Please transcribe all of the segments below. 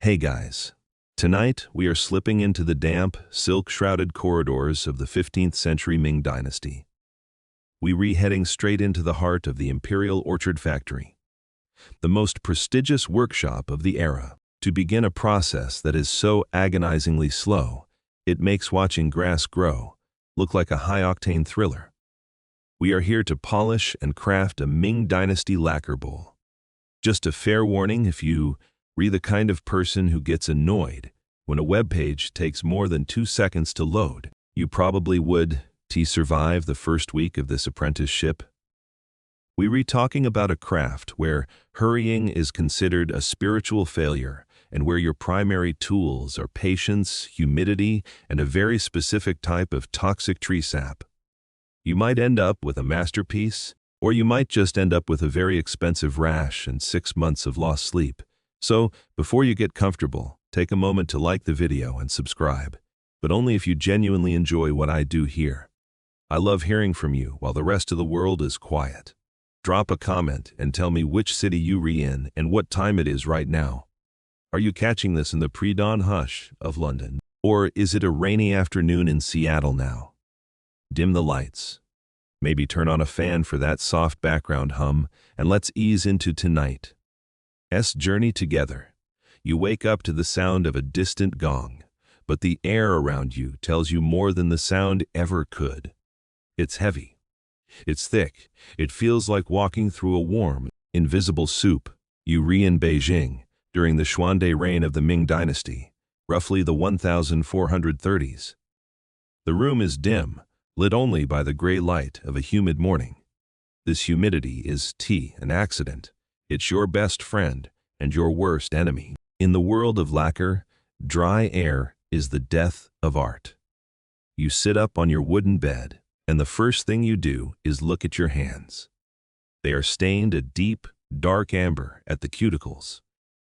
Hey guys, tonight we are slipping into the damp, silk-shrouded corridors of the 15th century Ming dynasty. We're heading straight into the heart of the Imperial Orchard Factory, the most prestigious workshop of the era, to begin a process that is so agonizingly slow, it makes watching grass grow look like a high-octane thriller. We are here to polish and craft a Ming dynasty lacquer bowl. Just a fair warning if you're the kind of person who gets annoyed when a web page takes more than 2 seconds to load. You probably would to survive the first week of this apprenticeship. We're talking about a craft where hurrying is considered a spiritual failure and where your primary tools are patience, humidity, and a very specific type of toxic tree sap. You might end up with a masterpiece, or you might just end up with a very expensive rash and 6 months of lost sleep. So, before you get comfortable, take a moment to like the video and subscribe, but only if you genuinely enjoy what I do here. I love hearing from you while the rest of the world is quiet. Drop a comment and tell me which city you're in and what time it is right now. Are you catching this in the pre-dawn hush of London? Or is it a rainy afternoon in Seattle now? Dim the lights. Maybe turn on a fan for that soft background hum, and let's ease into tonight's journey together. You wake up to the sound of a distant gong, but the air around you tells you more than the sound ever could. It's heavy. It's thick. It feels like walking through a warm, invisible soup. You're in Beijing during the Xuande reign of the Ming dynasty, roughly the 1430s. The room is dim, lit only by the gray light of a humid morning. This humidity is an accident. It's your best friend and your worst enemy. In the world of lacquer, dry air is the death of art. You sit up on your wooden bed, and the first thing you do is look at your hands. They are stained a deep, dark amber at the cuticles,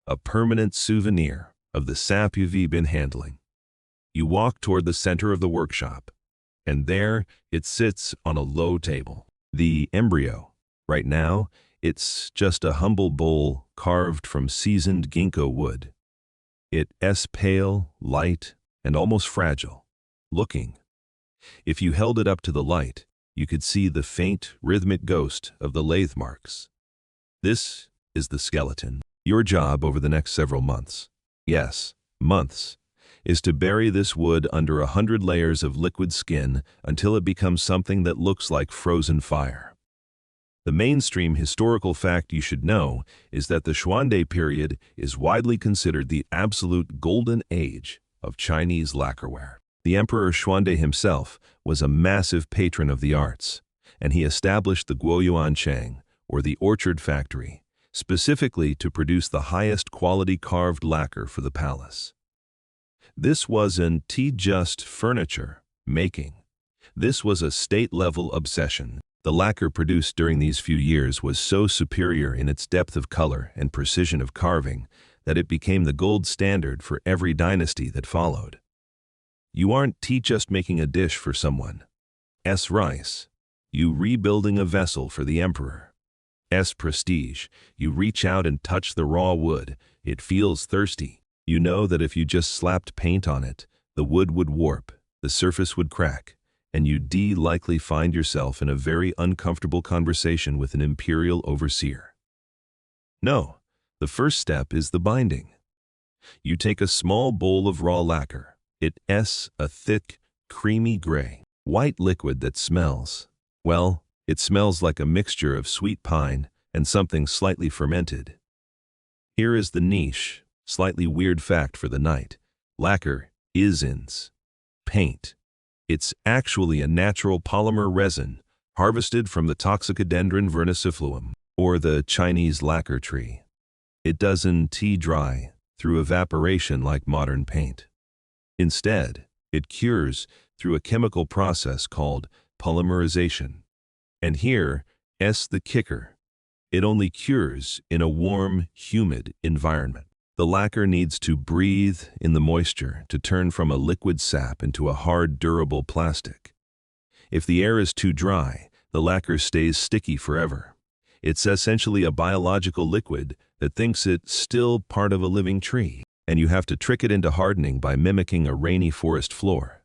a permanent souvenir of the sap you've been handling. You walk toward the center of the workshop, and there it sits on a low table. The embryo, right now, it's just a humble bowl carved from seasoned ginkgo wood. It's pale, light, and almost fragile looking. If you held it up to the light, you could see the faint, rhythmic ghost of the lathe marks. This is the skeleton. Your job over the next several months, yes, months, is to bury this wood under 100 layers of liquid skin until it becomes something that looks like frozen fire. The mainstream historical fact you should know is that the Xuande period is widely considered the absolute golden age of Chinese lacquerware. The Emperor Xuande himself was a massive patron of the arts, and he established the Guoyuan Chang, or the Orchard Factory, specifically to produce the highest quality carved lacquer for the palace. This wasn't just furniture making. This was a state-level obsession. The lacquer produced during these few years was so superior in its depth of color and precision of carving that it became the gold standard for every dynasty that followed. You aren't just making a dish for someone's rice. You rebuilding a vessel for the emperor's prestige. You reach out and touch the raw wood. It feels thirsty. You know that if you just slapped paint on it, the wood would warp, the surface would crack, and you'd likely find yourself in a very uncomfortable conversation with an imperial overseer. No, the first step is the binding. You take a small bowl of raw lacquer. It's a thick, creamy gray, white liquid that smells, well, it smells like a mixture of sweet pine and something slightly fermented. Here is the niche, slightly weird fact for the night. Lacquer isn't paint. It's actually a natural polymer resin harvested from the Toxicodendron vernicifluum, or the Chinese lacquer tree. It doesn't dry through evaporation like modern paint. Instead, it cures through a chemical process called polymerization. And here's the kicker. It only cures in a warm, humid environment. The lacquer needs to breathe in the moisture to turn from a liquid sap into a hard, durable plastic. If the air is too dry, the lacquer stays sticky forever. It's essentially a biological liquid that thinks it's still part of a living tree. and you have to trick it into hardening by mimicking a rainy forest floor.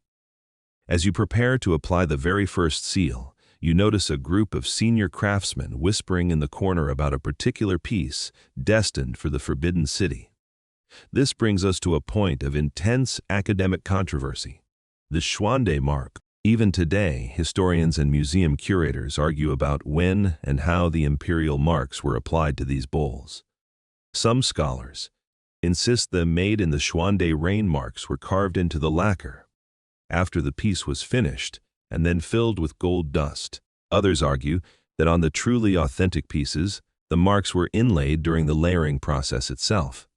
As you prepare to apply the very first seal, you notice a group of senior craftsmen whispering in the corner about a particular piece destined for the Forbidden City. This brings us to a point of intense academic controversy: the Xuande mark. Even today, historians and museum curators argue about when and how the imperial marks were applied to these bowls. Some scholars insist the made in the Xuande rain marks were carved into the lacquer after the piece was finished and then filled with gold dust. Others argue that on the truly authentic pieces, the marks were inlaid during the layering process itself.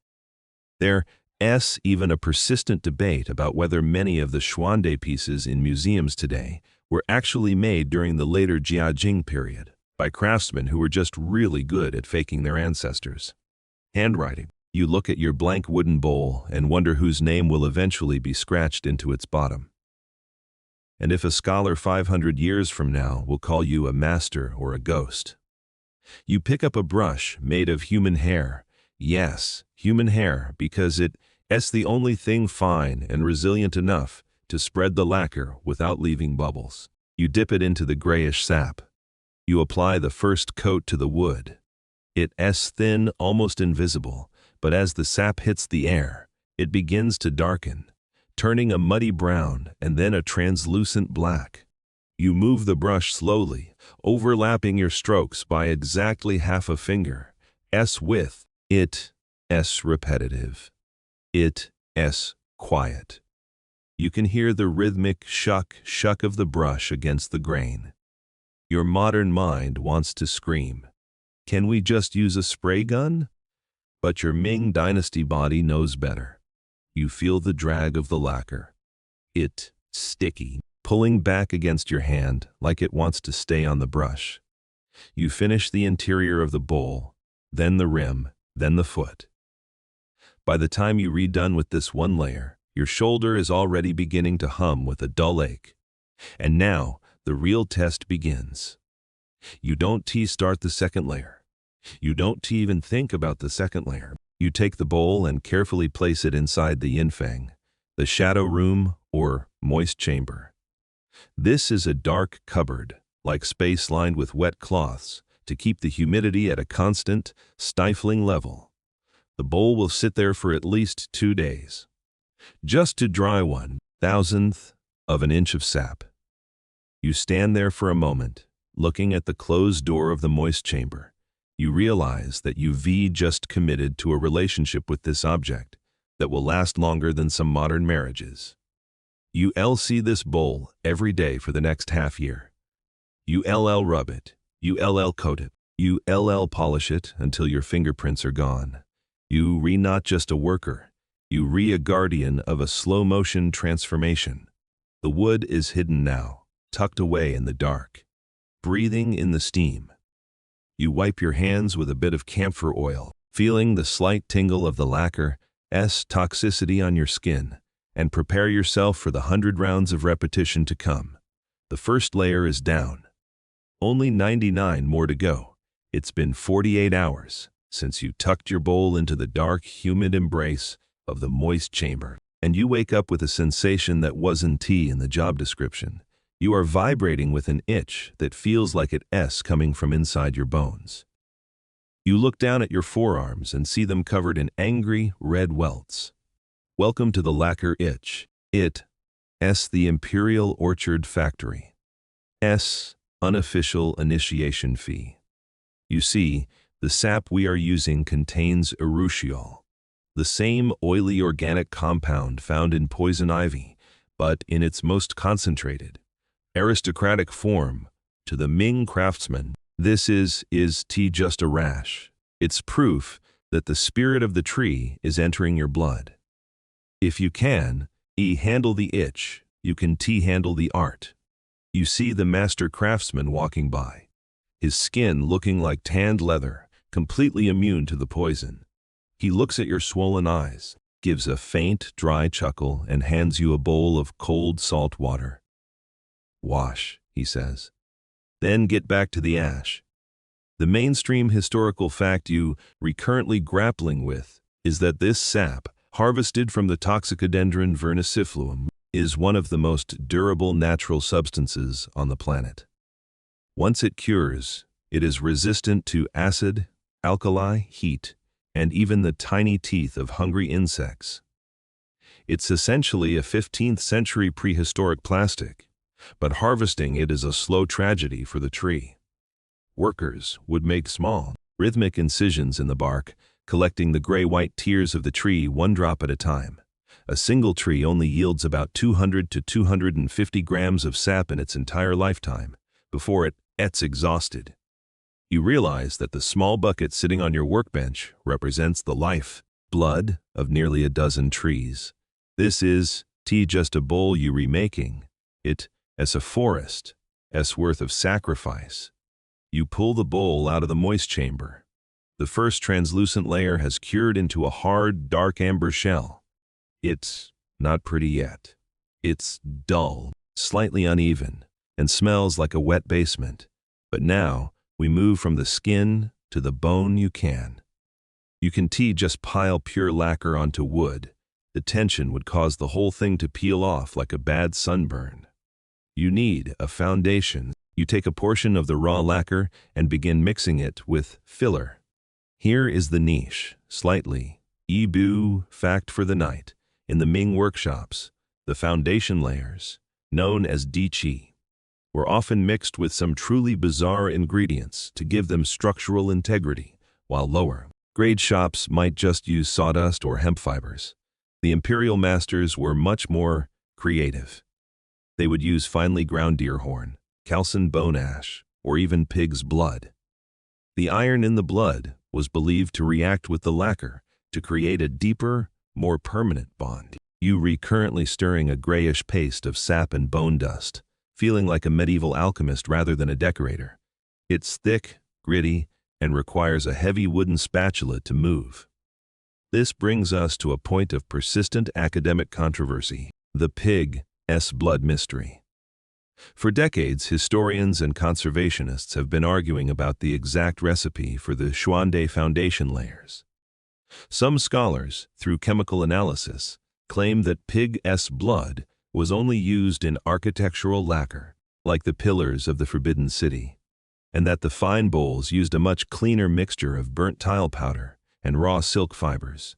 There's even a persistent debate about whether many of the Xuande pieces in museums today were actually made during the later Jiajing period by craftsmen who were just really good at faking their ancestors. Handwriting. You look at your blank wooden bowl and wonder whose name will eventually be scratched into its bottom. And if a scholar 500 years from now will call you a master or a ghost. You pick up a brush made of human hair. Yes, human hair, because it's the only thing fine and resilient enough to spread the lacquer without leaving bubbles. You dip it into the grayish sap. You apply the first coat to the wood. It's thin, almost invisible, but as the sap hits the air, it begins to darken, turning a muddy brown and then a translucent black. You move the brush slowly, overlapping your strokes by exactly half a finger. Width. It's repetitive. It's quiet. You can hear the rhythmic shuck of the brush against the grain. Your modern mind wants to scream, "Can we just use a spray gun?" But your Ming Dynasty body knows better. You feel the drag of the lacquer. It's sticky, pulling back against your hand like it wants to stay on the brush. You finish the interior of the bowl, then the rim, then the foot. By the time you're done with this one layer, your shoulder is already beginning to hum with a dull ache. And now, the real test begins. You don't start the second layer. You don't even think about the second layer. You take the bowl and carefully place it inside the yinfeng, the shadow room or moist chamber. This is a dark cupboard, like space lined with wet cloths, to keep the humidity at a constant, stifling level. The bowl will sit there for at least 2 days, just to dry 1/1000th of an inch of sap. You stand there for a moment, looking at the closed door of the moist chamber. You realize that you've just committed to a relationship with this object that will last longer than some modern marriages. You'll see this bowl every day for the next half year. You'll rub it. You'll coat it. You'll polish it until your fingerprints are gone. You're not just a worker. You're a guardian of a slow-motion transformation. The wood is hidden now, tucked away in the dark, breathing in the steam. You wipe your hands with a bit of camphor oil, feeling the slight tingle of the lacquer's toxicity on your skin, and prepare yourself for the 100 rounds of repetition to come. The first layer is down. Only 99 more to go. It's been 48 hours since you tucked your bowl into the dark, humid embrace of the moist chamber, and you wake up with a sensation that wasn't in the job description. You are vibrating with an itch that feels like it's coming from inside your bones. You look down at your forearms and see them covered in angry, red welts. Welcome to the lacquer itch. It's the Imperial Orchard Factory. Unofficial initiation fee. You see, the sap we are using contains urushiol, the same oily organic compound found in poison ivy, but in its most concentrated, aristocratic form. To the Ming craftsman, this is just a rash. It's proof that the spirit of the tree is entering your blood. If you can handle the itch, you can handle the art. You see the master craftsman walking by, his skin looking like tanned leather, completely immune to the poison. He looks at your swollen eyes, gives a faint, dry chuckle, and hands you a bowl of cold salt water. "Wash," he says. "Then get back to the ash." The mainstream historical fact you're currently grappling with is that this sap, harvested from the Toxicodendron vernicifluum, is one of the most durable natural substances on the planet. Once it cures, it is resistant to acid, alkali, heat, and even the tiny teeth of hungry insects. It's essentially a 15th century prehistoric plastic, but harvesting it is a slow tragedy for the tree. Workers would make small, rhythmic incisions in the bark, collecting the gray-white tears of the tree one drop at a time. A single tree only yields about 200 to 250 grams of sap in its entire lifetime, before it gets exhausted. You realize that the small bucket sitting on your workbench represents the life, blood of nearly a dozen trees. This is just a bowl you remaking. It as a forest, worth of sacrifice. You pull the bowl out of the moist chamber. The first translucent layer has cured into a hard, dark amber shell. It's not pretty yet. It's dull, slightly uneven, and smells like a wet basement. But now, we move from the skin to the bone. You can just pile pure lacquer onto wood. The tension would cause the whole thing to peel off like a bad sunburn. You need a foundation. You take a portion of the raw lacquer and begin mixing it with filler. Here is the niche, slightly. Fact for the night. In the Ming workshops, the foundation layers, known as diqi, were often mixed with some truly bizarre ingredients to give them structural integrity, while lower-grade shops might just use sawdust or hemp fibers. The imperial masters were much more creative. They would use finely ground deer horn, calcined bone ash, or even pig's blood. The iron in the blood was believed to react with the lacquer to create a deeper, more permanent bond. You recurrently stirring a grayish paste of sap and bone dust, feeling like a medieval alchemist rather than a decorator. It's thick, gritty, and requires a heavy wooden spatula to move. This brings us to a point of persistent academic controversy, the pig's blood mystery. For decades, historians and conservationists have been arguing about the exact recipe for the Xuande foundation layers. Some scholars, through chemical analysis, claim that pig's blood was only used in architectural lacquer, like the pillars of the Forbidden City, and that the fine bowls used a much cleaner mixture of burnt tile powder and raw silk fibers.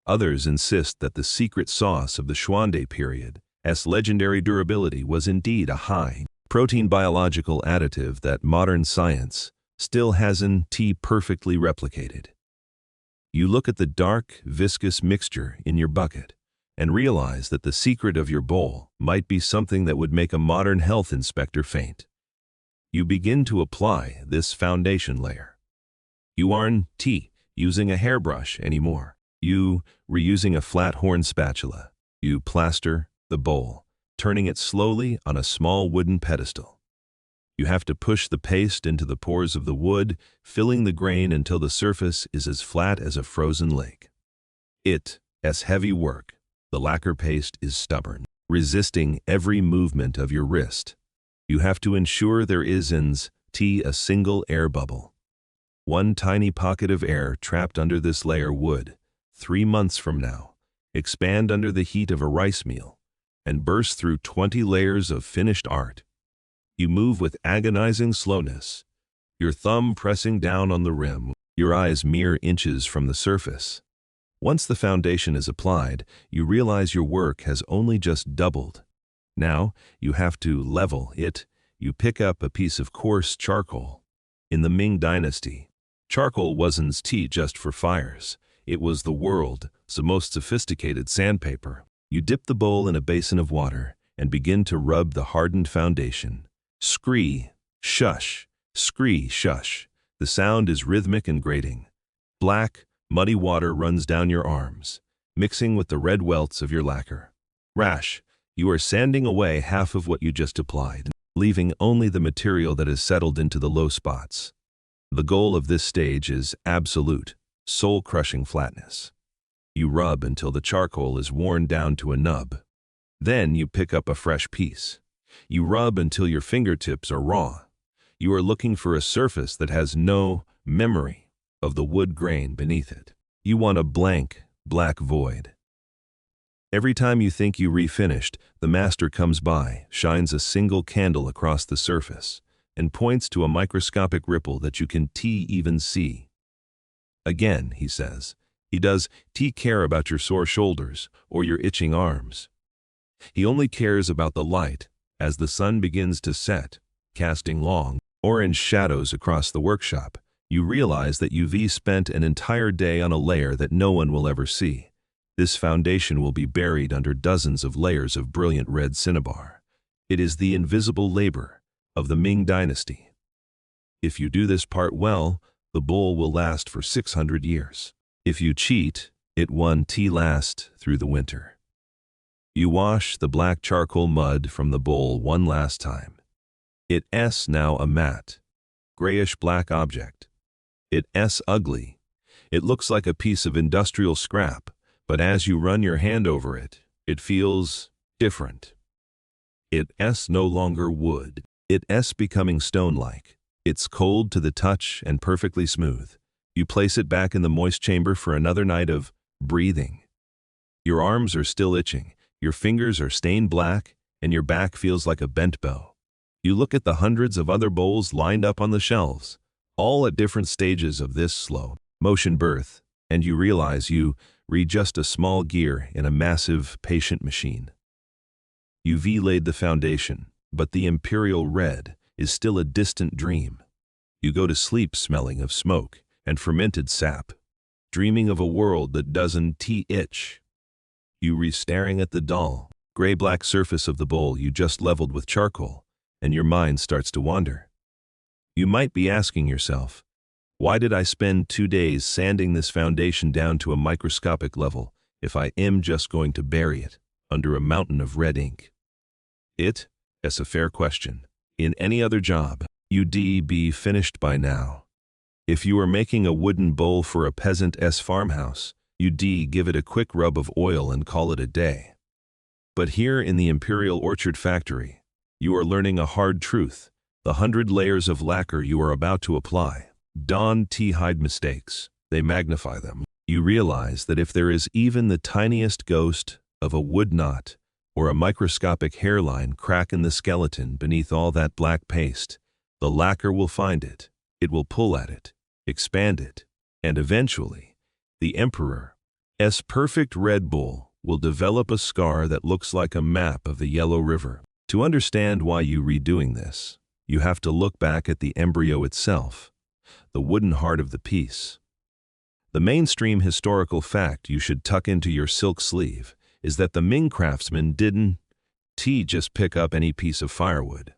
Others insist that the secret sauce of the Xuande period's legendary durability was indeed a high-protein biological additive that modern science still hasn't perfectly replicated. You look at the dark, viscous mixture in your bucket and realize that the secret of your bowl might be something that would make a modern health inspector faint. You begin to apply this foundation layer. You aren't using a hairbrush anymore. You reusing a flat horn spatula. You plaster the bowl, turning it slowly on a small wooden pedestal. You have to push the paste into the pores of the wood, filling the grain until the surface is as flat as a frozen lake. It's heavy work. The lacquer paste is stubborn, resisting every movement of your wrist. You have to ensure there isn't a single air bubble. One tiny pocket of air trapped under this layer would, 3 months from now, expand under the heat of a rice meal and burst through 20 layers of finished art. You move with agonizing slowness, your thumb pressing down on the rim, your eyes mere inches from the surface. Once the foundation is applied, you realize your work has only just doubled. Now, you have to level it. You pick up a piece of coarse charcoal. In the Ming Dynasty, charcoal wasn't just for fires. It was the world's most sophisticated sandpaper. You dip the bowl in a basin of water and begin to rub the hardened foundation. Scree, shush, scree, shush. The sound is rhythmic and grating. Black, muddy water runs down your arms, mixing with the red welts of your lacquer. Rash, you are sanding away half of what you just applied, leaving only the material that has settled into the low spots. The goal of this stage is absolute, soul-crushing flatness. You rub until the charcoal is worn down to a nub. Then you pick up a fresh piece. You rub until your fingertips are raw. You are looking for a surface that has no memory of the wood grain beneath it. You want a blank, black void. Every time you think you refinished, the master comes by, shines a single candle across the surface, and points to a microscopic ripple that you can even see. Again, he says, he does care about your sore shoulders or your itching arms. He only cares about the light as the sun begins to set, casting long, orange shadows across the workshop. You realize that you've spent an entire day on a layer that no one will ever see. This foundation will be buried under dozens of layers of brilliant red cinnabar. It is the invisible labor of the Ming dynasty. If you do this part well, the bowl will last for 600 years. If you cheat, it won't last through the winter. You wash the black charcoal mud from the bowl one last time. It's now a matte, grayish-black object. It's ugly. It looks like a piece of industrial scrap, but as you run your hand over it, it feels different. It's no longer wood. It's becoming stone-like. It's cold to the touch and perfectly smooth. You place it back in the moist chamber for another night of breathing. Your arms are still itching, your fingers are stained black, and your back feels like a bent bow. You look at the hundreds of other bowls lined up on the shelves, all at different stages of this slow motion birth, and you realize you just a small gear in a massive, patient machine. You've laid the foundation, but the imperial red is still a distant dream. You go to sleep smelling of smoke and fermented sap, dreaming of a world that doesn't itch. You staring at the dull, gray-black surface of the bowl you just leveled with charcoal, and your mind starts to wander. You might be asking yourself, why did I spend 2 days sanding this foundation down to a microscopic level if I am just going to bury it under a mountain of red ink? It's a fair question. In any other job, you'd be finished by now. If you were making a wooden bowl for a peasant's farmhouse, you'd give it a quick rub of oil and call it a day. But here in the Imperial Orchard Factory, you are learning a hard truth. The 100 layers of lacquer you are about to apply don't hide mistakes, they magnify them. You realize that if there is even the tiniest ghost of a wood knot or a microscopic hairline crack in the skeleton beneath all that black paste, the lacquer will find it, it will pull at it, expand it, and eventually, the Emperor's perfect red bowl will develop a scar that looks like a map of the Yellow River. To understand why you're redoing this, you have to look back at the embryo itself, the wooden heart of the piece. The mainstream historical fact you should tuck into your silk sleeve is that the Ming craftsmen didn't just pick up any piece of firewood.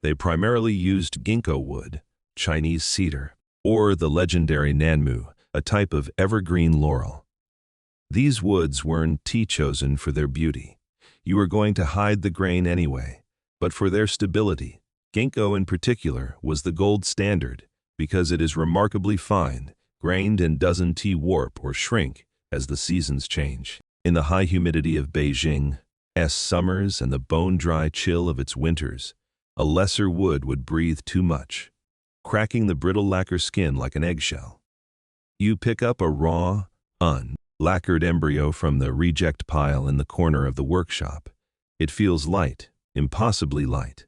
They primarily used ginkgo wood, Chinese cedar, or the legendary nanmu, a type of evergreen laurel. These woods weren't chosen for their beauty. You were going to hide the grain anyway, but for their stability. Ginkgo in particular was the gold standard because it is remarkably fine, grained and doesn't warp or shrink as the seasons change. In the high humidity of Beijing's summers and the bone-dry chill of its winters, a lesser wood would breathe too much, cracking the brittle lacquer skin like an eggshell. You pick up a raw, unlacquered embryo from the reject pile in the corner of the workshop. It feels light, impossibly light,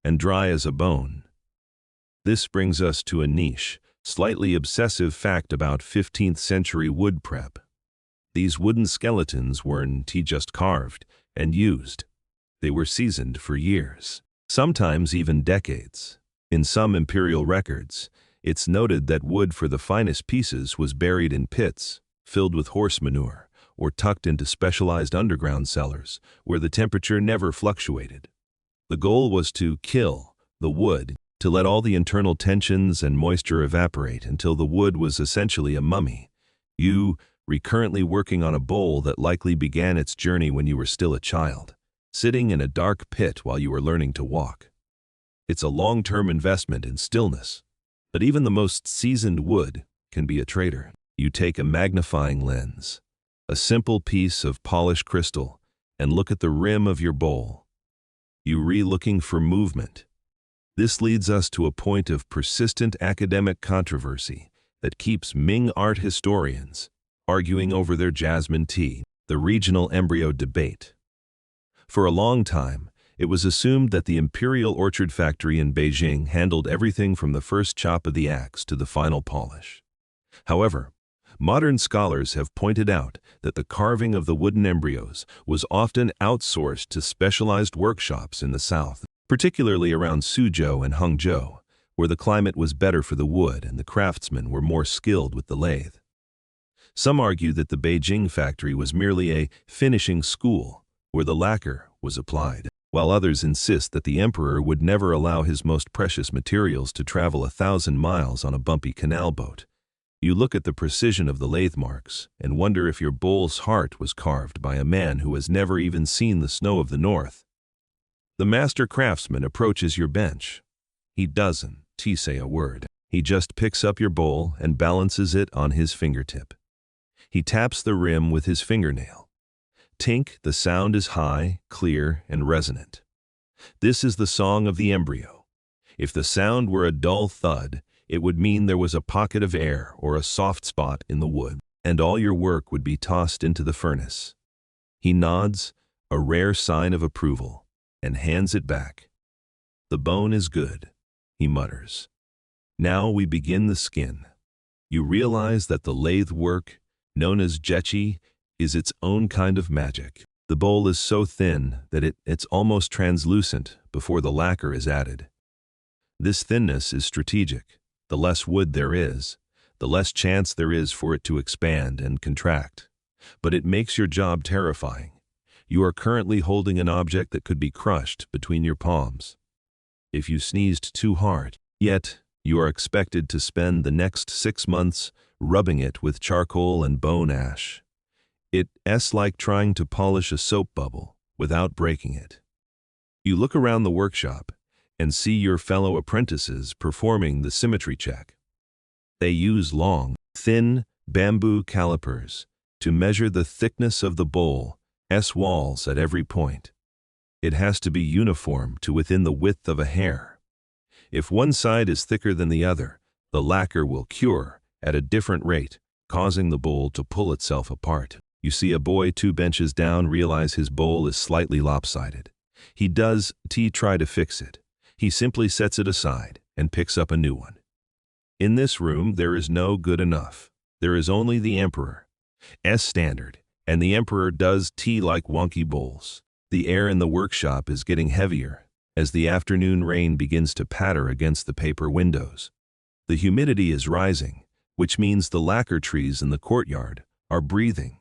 and dry as a bone. This brings us to a niche, slightly obsessive fact about 15th century wood prep. These wooden skeletons weren't just carved and used. They were seasoned for years, sometimes even decades. In some imperial records, it's noted that wood for the finest pieces was buried in pits, filled with horse manure, or tucked into specialized underground cellars, where the temperature never fluctuated. The goal was to kill the wood, to let all the internal tensions and moisture evaporate until the wood was essentially a mummy. You were currently working on a bowl that likely began its journey when you were still a child, sitting in a dark pit while you were learning to walk. It's a long-term investment in stillness, but even the most seasoned wood can be a traitor. You take a magnifying lens, a simple piece of polished crystal, and look at the rim of your bowl. You're looking for movement. This leads us to a point of persistent academic controversy that keeps Ming art historians arguing over their jasmine tea. The regional embryo debate. For a long time, it was assumed that the Imperial Orchard Factory in Beijing handled everything from the first chop of the axe to the final polish. However, modern scholars have pointed out that the carving of the wooden embryos was often outsourced to specialized workshops in the south, particularly around Suzhou and Hangzhou, where the climate was better for the wood and the craftsmen were more skilled with the lathe. Some argue that the Beijing factory was merely a finishing school where the lacquer was applied, while others insist that the emperor would never allow his most precious materials to travel 1,000 miles on a bumpy canal boat. You look at the precision of the lathe marks and wonder if your bowl's heart was carved by a man who has never even seen the snow of the north. The master craftsman approaches your bench. He doesn't say a word. He just picks up your bowl and balances it on his fingertip. He taps the rim with his fingernail. Tink, the sound is high, clear, and resonant. This is the song of the embryo. If the sound were a dull thud, it would mean there was a pocket of air or a soft spot in the wood, and all your work would be tossed into the furnace. He nods, a rare sign of approval, and hands it back. The bone is good, he mutters. Now we begin the skin. You realize that the lathe work, known as jechi, is its own kind of magic. The bowl is so thin that it's almost translucent before the lacquer is added. This thinness is strategic. The less wood there is, the less chance there is for it to expand and contract. But it makes your job terrifying. You are currently holding an object that could be crushed between your palms if you sneezed too hard. Yet, you are expected to spend the next 6 months rubbing it with charcoal and bone ash. It's like trying to polish a soap bubble without breaking it. You look around the workshop and see your fellow apprentices performing the symmetry check. They use long, thin bamboo calipers to measure the thickness of the bowl's walls at every point. It has to be uniform to within the width of a hair. If one side is thicker than the other, the lacquer will cure at a different rate, causing the bowl to pull itself apart. You see a boy 2 benches down realize his bowl is slightly lopsided. He does try to fix it. He simply sets it aside and picks up a new one. In this room, there is no good enough. There is only the emperor's standard, and the emperor does like wonky bowls. The air in the workshop is getting heavier as the afternoon rain begins to patter against the paper windows. The humidity is rising, which means the lacquer trees in the courtyard are breathing.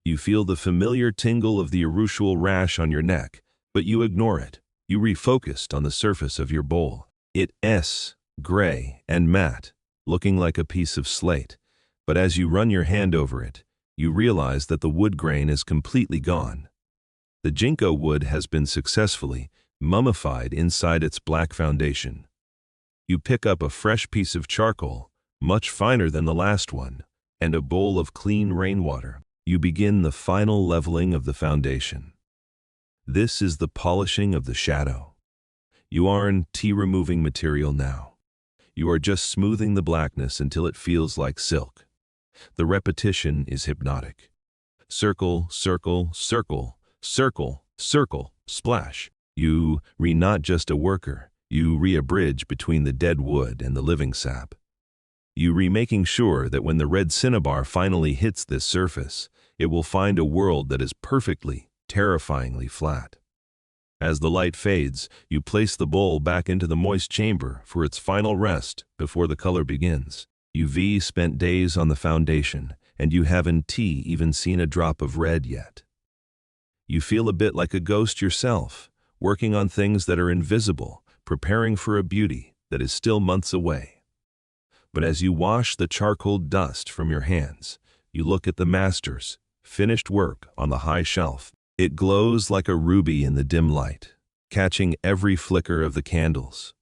You feel the familiar tingle of the usual rash on your neck, but you ignore it. You refocused on the surface of your bowl. It's gray and matte, looking like a piece of slate, but as you run your hand over it, you realize that the wood grain is completely gone. The ginkgo wood has been successfully mummified inside its black foundation. You pick up a fresh piece of charcoal, much finer than the last one, and a bowl of clean rainwater. You begin the final leveling of the foundation. This is the polishing of the shadow. You aren't removing material now. You are just smoothing the blackness until it feels like silk. The repetition is hypnotic. Circle, circle, circle, circle, circle, splash. You not just a worker. You a bridge between the dead wood and the living sap. You making sure that when the red cinnabar finally hits this surface, it will find a world that is perfectly, terrifyingly flat. As the light fades, you place the bowl back into the moist chamber for its final rest before the color begins. You've spent days on the foundation, and you haven't even seen a drop of red yet. You feel a bit like a ghost yourself, working on things that are invisible, preparing for a beauty that is still months away. But as you wash the charcoal dust from your hands, you look at the master's finished work on the high shelf. It glows like a ruby in the dim light, catching every flicker of the candles.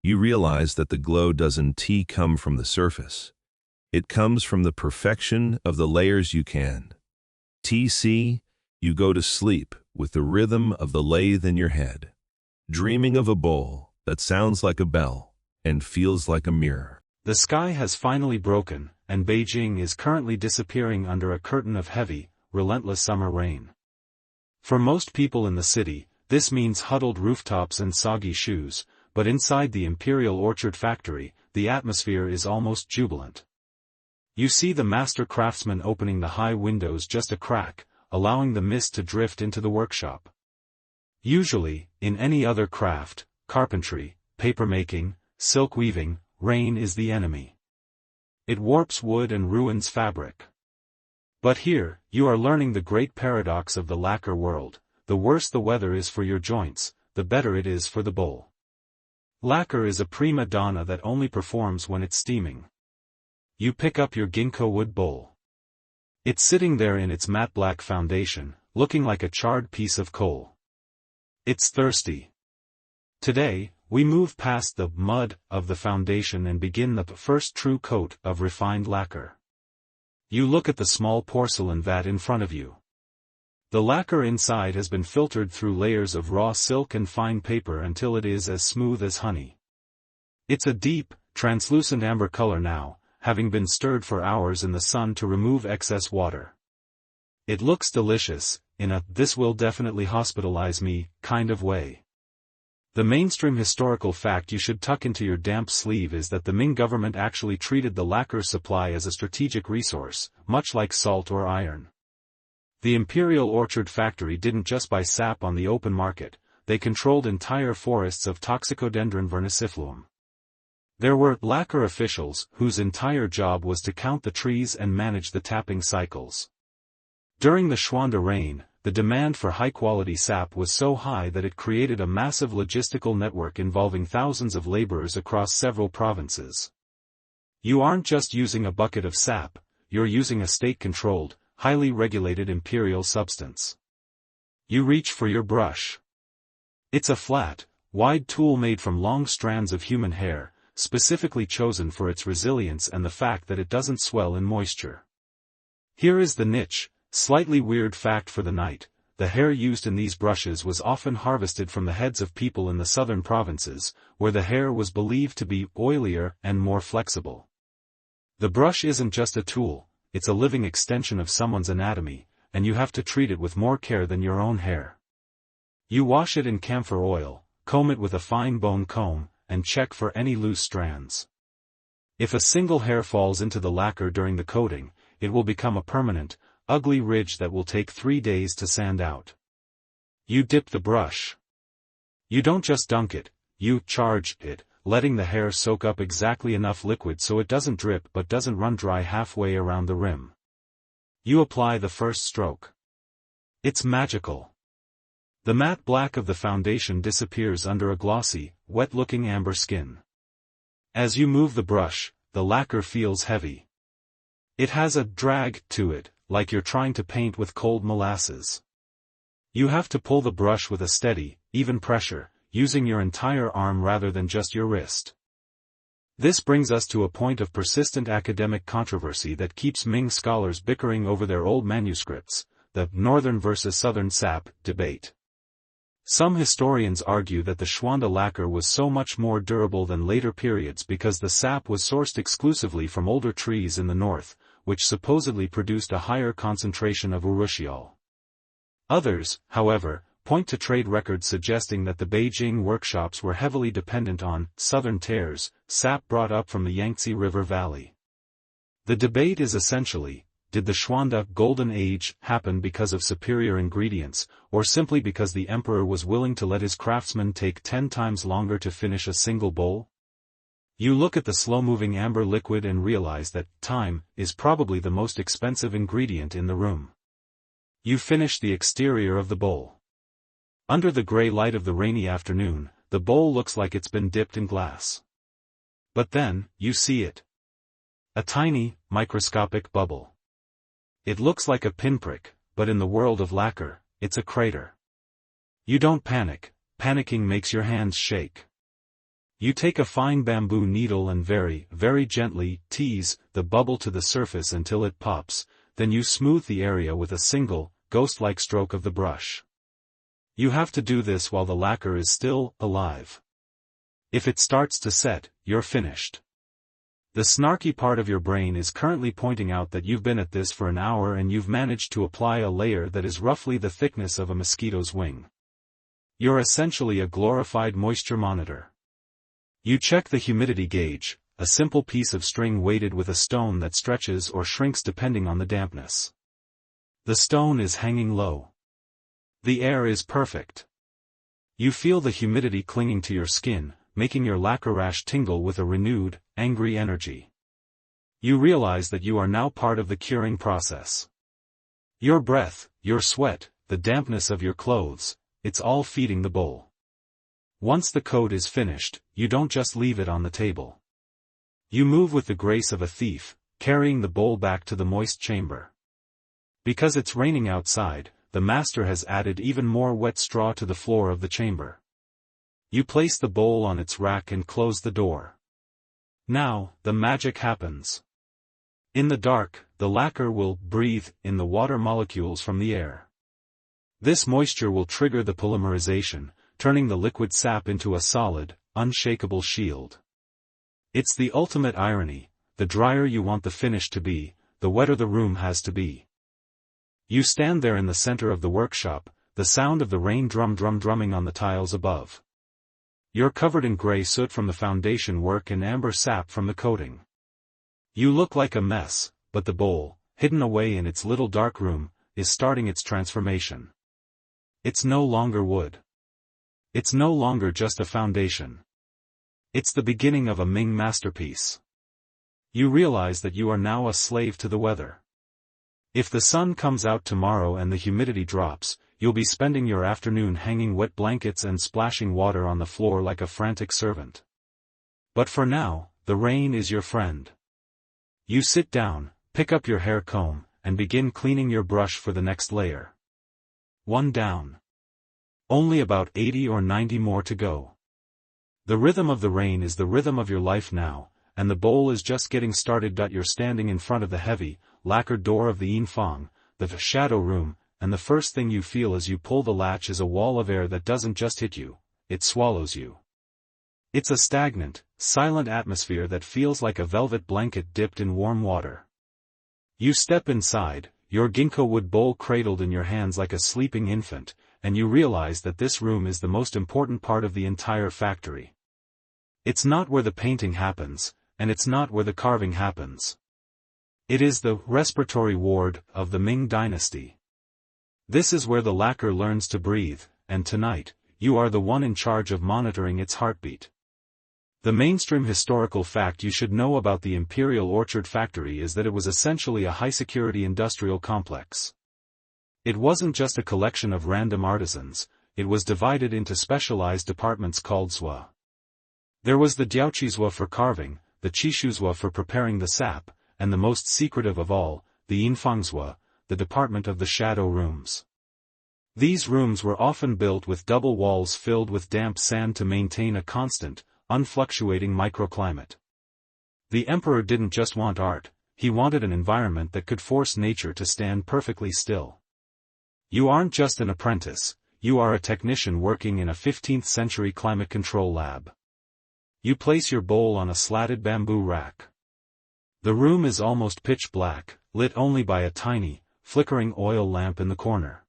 You realize that the glow doesn't come from the surface. It comes from the perfection of the layers you can. You go to sleep with the rhythm of the lathe in your head, dreaming of a bowl that sounds like a bell and feels like a mirror. The sky has finally broken, and Beijing is currently disappearing under a curtain of heavy, relentless summer rain. For most people in the city, this means huddled rooftops and soggy shoes, but inside the Imperial Orchard factory, the atmosphere is almost jubilant. You see the master craftsman opening the high windows just a crack, allowing the mist to drift into the workshop. Usually, in any other craft, carpentry, papermaking, silk weaving, rain is the enemy. It warps wood and ruins fabric. But here, you are learning the great paradox of the lacquer world: the worse the weather is for your joints, the better it is for the bowl. Lacquer is a prima donna that only performs when it's steaming. You pick up your ginkgo wood bowl. It's sitting there in its matte black foundation, looking like a charred piece of coal. It's thirsty. Today, we move past the mud of the foundation and begin the first true coat of refined lacquer. You look at the small porcelain vat in front of you. The lacquer inside has been filtered through layers of raw silk and fine paper until it is as smooth as honey. It's a deep, translucent amber color now, having been stirred for hours in the sun to remove excess water. It looks delicious, in a "this will definitely hospitalize me" kind of way. The mainstream historical fact you should tuck into your damp sleeve is that the Ming government actually treated the lacquer supply as a strategic resource, much like salt or iron. The Imperial Orchard factory didn't just buy sap on the open market, they controlled entire forests of Toxicodendron vernicifluum. There were lacquer officials whose entire job was to count the trees and manage the tapping cycles. During the Schwanda reign, the demand for high-quality sap was so high that it created a massive logistical network involving thousands of laborers across several provinces. You aren't just using a bucket of sap, you're using a state-controlled, highly regulated imperial substance. You reach for your brush. It's a flat, wide tool made from long strands of human hair, specifically chosen for its resilience and the fact that it doesn't swell in moisture. Here is the niche, slightly weird fact for the night: the hair used in these brushes was often harvested from the heads of people in the southern provinces, where the hair was believed to be oilier and more flexible. The brush isn't just a tool, it's a living extension of someone's anatomy, and you have to treat it with more care than your own hair. You wash it in camphor oil, comb it with a fine bone comb, and check for any loose strands. If a single hair falls into the lacquer during the coating, it will become a permanent, ugly ridge that will take 3 days to sand out. You dip the brush. You don't just dunk it, you charge it, letting the hair soak up exactly enough liquid so it doesn't drip but doesn't run dry halfway around the rim. You apply the first stroke. It's magical. The matte black of the foundation disappears under a glossy, wet-looking amber skin. As you move the brush, the lacquer feels heavy. It has a drag to it, like you're trying to paint with cold molasses. You have to pull the brush with a steady, even pressure, using your entire arm rather than just your wrist. This brings us to a point of persistent academic controversy that keeps Ming scholars bickering over their old manuscripts: the northern versus southern sap debate. Some historians argue that the Schwanda lacquer was so much more durable than later periods because the sap was sourced exclusively from older trees in the north, which supposedly produced a higher concentration of urushiol. Others, however, point to trade records suggesting that the Beijing workshops were heavily dependent on southern tares, sap brought up from the Yangtze River Valley. The debate is essentially, did the Schwanda Golden Age happen because of superior ingredients, or simply because the emperor was willing to let his craftsmen take 10 times longer to finish a single bowl? You look at the slow-moving amber liquid and realize that time is probably the most expensive ingredient in the room. You finish the exterior of the bowl. Under the gray light of the rainy afternoon, the bowl looks like it's been dipped in glass. But then, you see it. A tiny, microscopic bubble. It looks like a pinprick, but in the world of lacquer, it's a crater. You don't panic, panicking makes your hands shake. You take a fine bamboo needle and very, very gently tease the bubble to the surface until it pops, then you smooth the area with a single, ghost-like stroke of the brush. You have to do this while the lacquer is still alive. If it starts to set, you're finished. The snarky part of your brain is currently pointing out that you've been at this for an hour and you've managed to apply a layer that is roughly the thickness of a mosquito's wing. You're essentially a glorified moisture monitor. You check the humidity gauge, a simple piece of string weighted with a stone that stretches or shrinks depending on the dampness. The stone is hanging low. The air is perfect. You feel the humidity clinging to your skin, making your lacquer rash tingle with a renewed, angry energy. You realize that you are now part of the curing process. Your breath, your sweat, the dampness of your clothes, it's all feeding the bowl. Once the coat is finished, you don't just leave it on the table. You move with the grace of a thief, carrying the bowl back to the moist chamber. Because it's raining outside, the master has added even more wet straw to the floor of the chamber. You place the bowl on its rack and close the door. Now, the magic happens. In the dark, the lacquer will breathe in the water molecules from the air. This moisture will trigger the polymerization, turning the liquid sap into a solid, unshakable shield. It's the ultimate irony: the drier you want the finish to be, the wetter the room has to be. You stand there in the center of the workshop, the sound of the rain drumming on the tiles above. You're covered in gray soot from the foundation work and amber sap from the coating. You look like a mess, but the bowl, hidden away in its little dark room, is starting its transformation. It's no longer wood. It's no longer just a foundation. It's the beginning of a Ming masterpiece. You realize that you are now a slave to the weather. If the sun comes out tomorrow and the humidity drops, you'll be spending your afternoon hanging wet blankets and splashing water on the floor like a frantic servant. But for now, the rain is your friend. You sit down, pick up your hair comb, and begin cleaning your brush for the next layer. One down. Only about 80 or 90 more to go. The rhythm of the rain is the rhythm of your life now, and the bowl is just getting started. You're standing in front of the heavy, lacquered door of the infang, the shadow room, and the first thing you feel as you pull the latch is a wall of air that doesn't just hit you, it swallows you. It's a stagnant, silent atmosphere that feels like a velvet blanket dipped in warm water. You step inside, your ginkgo wood bowl cradled in your hands like a sleeping infant, and you realize that this room is the most important part of the entire factory. It's not where the painting happens, and it's not where the carving happens. It is the respiratory ward of the Ming dynasty. This is where the lacquer learns to breathe, and tonight, you are the one in charge of monitoring its heartbeat. The mainstream historical fact you should know about the Imperial Orchard Factory is that it was essentially a high-security industrial complex. It wasn't just a collection of random artisans, it was divided into specialized departments called zwa. There was the diaochizwa for carving, the chishuzwa for preparing the sap, and the most secretive of all, the infangzwa, the department of the shadow rooms. These rooms were often built with double walls filled with damp sand to maintain a constant, unfluctuating microclimate. The emperor didn't just want art, he wanted an environment that could force nature to stand perfectly still. You aren't just an apprentice, you are a technician working in a 15th century climate control lab. You place your bowl on a slatted bamboo rack. The room is almost pitch black, lit only by a tiny, flickering oil lamp in the corner.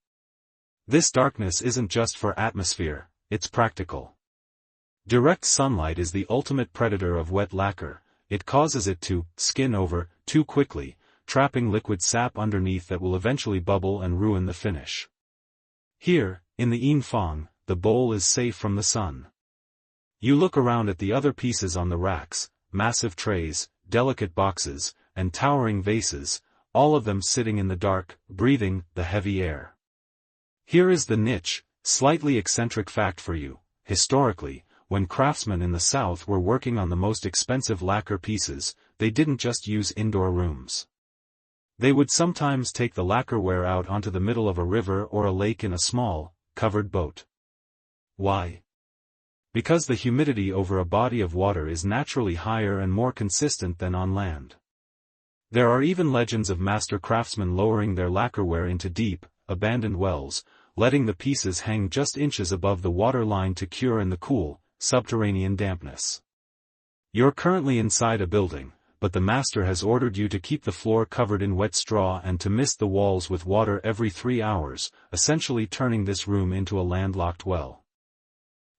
This darkness isn't just for atmosphere, it's practical. Direct sunlight is the ultimate predator of wet lacquer, it causes it to skin over too quickly, trapping liquid sap underneath that will eventually bubble and ruin the finish. Here, in the infang, the bowl is safe from the sun. You look around at the other pieces on the racks, massive trays, delicate boxes, and towering vases, all of them sitting in the dark, breathing the heavy air. Here is the niche, slightly eccentric fact for you. Historically, when craftsmen in the South were working on the most expensive lacquer pieces, they didn't just use indoor rooms. They would sometimes take the lacquerware out onto the middle of a river or a lake in a small, covered boat. Why? Because the humidity over a body of water is naturally higher and more consistent than on land. There are even legends of master craftsmen lowering their lacquerware into deep, abandoned wells, letting the pieces hang just inches above the water line to cure in the cool, subterranean dampness. You're currently inside a building, but the master has ordered you to keep the floor covered in wet straw and to mist the walls with water every 3 hours, essentially turning this room into a landlocked well.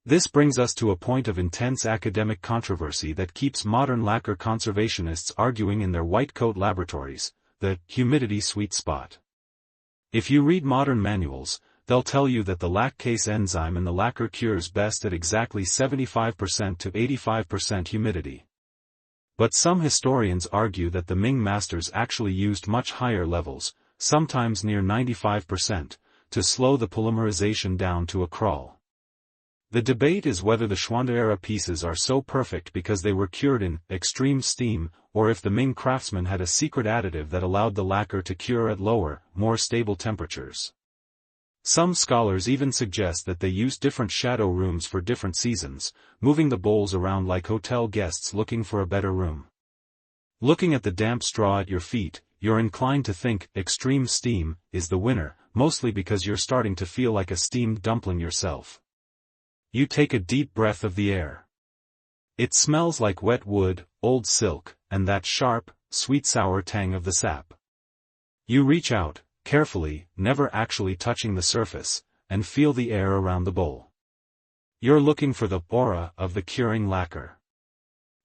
This brings us to a point of intense academic controversy that keeps modern lacquer conservationists arguing in their white coat laboratories: the humidity sweet spot. If you read modern manuals, they'll tell you that the lactase enzyme in the lacquer cures best at exactly 75% to 85% humidity. But some historians argue that the Ming masters actually used much higher levels, sometimes near 95%, to slow the polymerization down to a crawl. The debate is whether the Xuande-era pieces are so perfect because they were cured in extreme steam, or if the Ming craftsmen had a secret additive that allowed the lacquer to cure at lower, more stable temperatures. Some scholars even suggest that they used different shadow rooms for different seasons, moving the bowls around like hotel guests looking for a better room. Looking at the damp straw at your feet, you're inclined to think extreme steam is the winner, mostly because you're starting to feel like a steamed dumpling yourself. You take a deep breath of the air. It smells like wet wood, old silk, and that sharp, sweet-sour tang of the sap. You reach out, carefully, never actually touching the surface, and feel the air around the bowl. You're looking for the aura of the curing lacquer.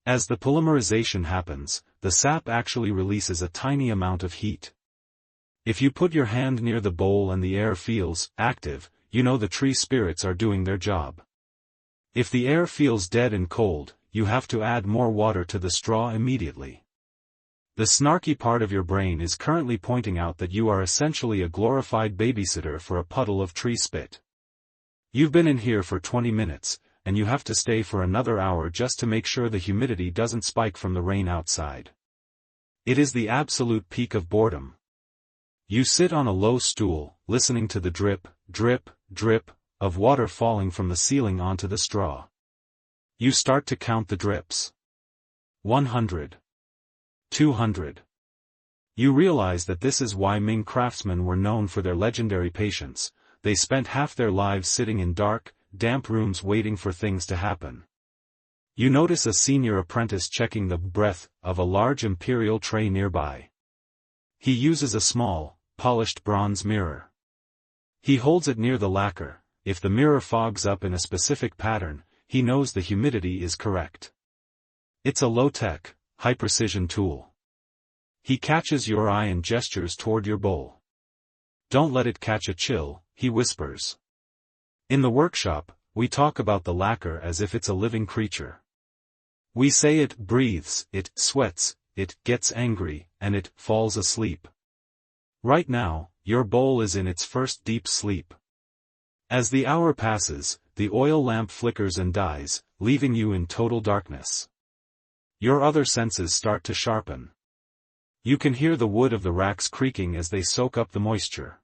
As the polymerization happens, the sap actually releases a tiny amount of heat. If you put your hand near the bowl and the air feels active, you know the tree spirits are doing their job. If the air feels dead and cold, you have to add more water to the straw immediately. The snarky part of your brain is currently pointing out that you are essentially a glorified babysitter for a puddle of tree spit. You've been in here for 20 minutes, and you have to stay for another hour just to make sure the humidity doesn't spike from the rain outside. It is the absolute peak of boredom. You sit on a low stool, listening to the drip, drip, drip, of water falling from the ceiling onto the straw. You start to count the drips. 100. 200. You realize that this is why Ming craftsmen were known for their legendary patience. They spent half their lives sitting in dark, damp rooms waiting for things to happen. You notice a senior apprentice checking the breadth of a large imperial tray nearby. He uses a small, polished bronze mirror. He holds it near the lacquer. If the mirror fogs up in a specific pattern, he knows the humidity is correct. It's a low-tech, high-precision tool. He catches your eye and gestures toward your bowl. Don't let it catch a chill, he whispers. In the workshop, we talk about the lacquer as if it's a living creature. We say it breathes, it sweats, it gets angry, and it falls asleep. Right now, your bowl is in its first deep sleep. As the hour passes, the oil lamp flickers and dies, leaving you in total darkness. Your other senses start to sharpen. You can hear the wood of the racks creaking as they soak up the moisture.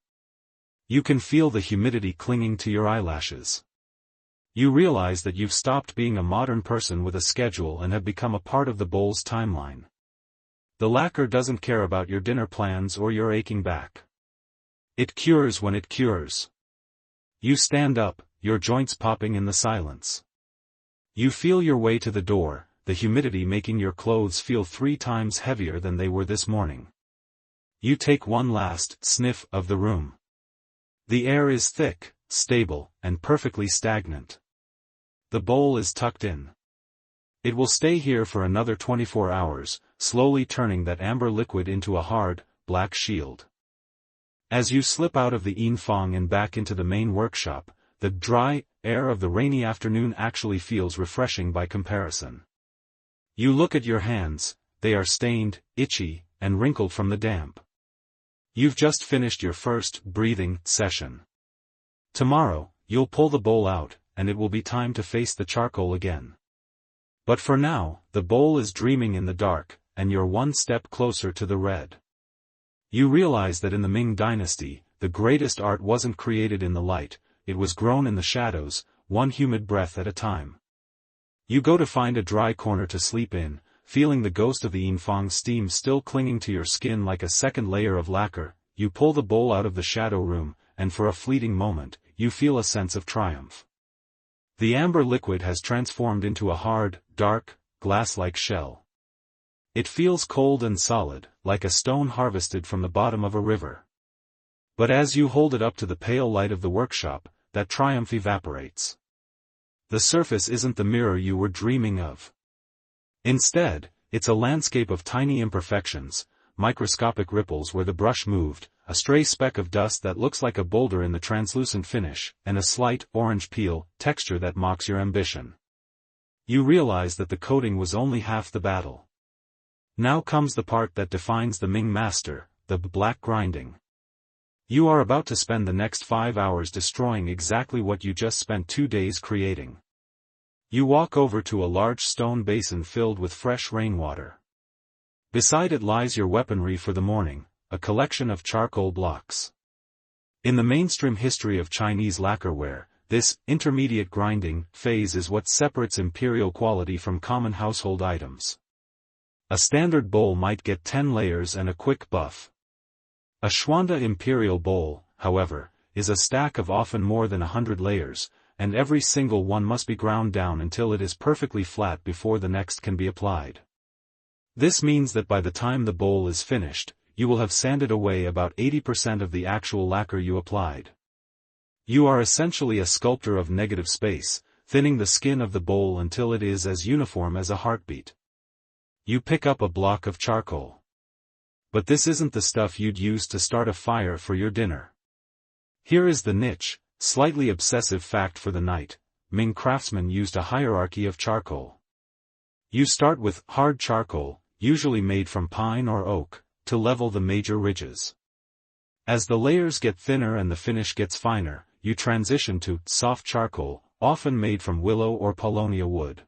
You can feel the humidity clinging to your eyelashes. You realize that you've stopped being a modern person with a schedule and have become a part of the bowl's timeline. The lacquer doesn't care about your dinner plans or your aching back. It cures when it cures. You stand up, your joints popping in the silence. You feel your way to the door, the humidity making your clothes feel 3 times heavier than they were this morning. You take one last sniff of the room. The air is thick, stable, and perfectly stagnant. The bowl is tucked in. It will stay here for another 24 hours, slowly turning that amber liquid into a hard, black shield. As you slip out of the infang and back into the main workshop, the dry air of the rainy afternoon actually feels refreshing by comparison. You look at your hands, they are stained, itchy, and wrinkled from the damp. You've just finished your first breathing session. Tomorrow, you'll pull the bowl out, and it will be time to face the charcoal again. But for now, the bowl is dreaming in the dark, and you're one step closer to the red. You realize that in the Ming dynasty, the greatest art wasn't created in the light, it was grown in the shadows, one humid breath at a time. You go to find a dry corner to sleep in, feeling the ghost of the infang steam still clinging to your skin like a second layer of lacquer. You pull the bowl out of the shadow room, and for a fleeting moment, you feel a sense of triumph. The amber liquid has transformed into a hard, dark, glass-like shell. It feels cold and solid, like a stone harvested from the bottom of a river. But as you hold it up to the pale light of the workshop, that triumph evaporates. The surface isn't the mirror you were dreaming of. Instead, it's a landscape of tiny imperfections, microscopic ripples where the brush moved, a stray speck of dust that looks like a boulder in the translucent finish, and a slight, orange peel, texture that mocks your ambition. You realize that the coating was only half the battle. Now comes the part that defines the Ming master, the black grinding. You are about to spend the next 5 hours destroying exactly what you just spent 2 days creating. You walk over to a large stone basin filled with fresh rainwater. Beside it lies your weaponry for the morning, a collection of charcoal blocks. In the mainstream history of Chinese lacquerware, this intermediate grinding phase is what separates imperial quality from common household items. A standard bowl might get 10 layers and a quick buff. A Schwanda imperial bowl, however, is a stack of often more than 100 layers, and every single one must be ground down until it is perfectly flat before the next can be applied. This means that by the time the bowl is finished, you will have sanded away about 80% of the actual lacquer you applied. You are essentially a sculptor of negative space, thinning the skin of the bowl until it is as uniform as a heartbeat. You pick up a block of charcoal. But this isn't the stuff you'd use to start a fire for your dinner. Here is the niche, slightly obsessive fact for the night: Ming craftsmen used a hierarchy of charcoal. You start with hard charcoal, usually made from pine or oak, to level the major ridges. As the layers get thinner and the finish gets finer, you transition to soft charcoal, often made from willow or paulownia wood.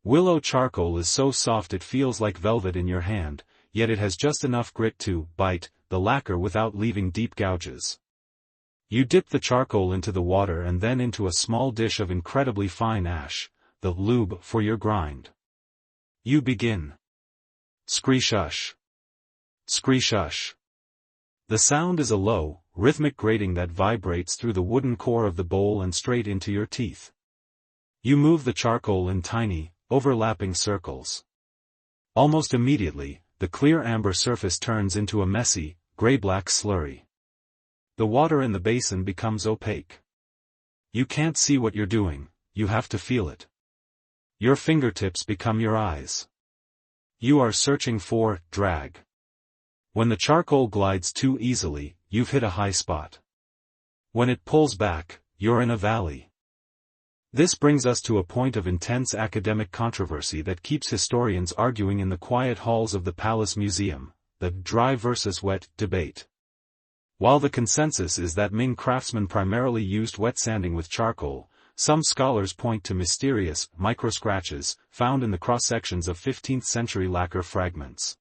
Willow charcoal is so soft it feels like velvet in your hand, yet it has just enough grit to bite the lacquer without leaving deep gouges. You dip the charcoal into the water and then into a small dish of incredibly fine ash, the lube for your grind. You begin. Scree-shush. Scree-shush. The sound is a low, rhythmic grating that vibrates through the wooden core of the bowl and straight into your teeth. You move the charcoal in tiny, overlapping circles. Almost immediately, the clear amber surface turns into a messy, gray-black slurry. The water in the basin becomes opaque. You can't see what you're doing, you have to feel it. Your fingertips become your eyes. You are searching for drag. When the charcoal glides too easily, you've hit a high spot. When it pulls back, you're in a valley. This brings us to a point of intense academic controversy that keeps historians arguing in the quiet halls of the Palace Museum, the dry versus wet debate. While the consensus is that Ming craftsmen primarily used wet sanding with charcoal, some scholars point to mysterious microscratches found in the cross-sections of 15th-century lacquer fragments.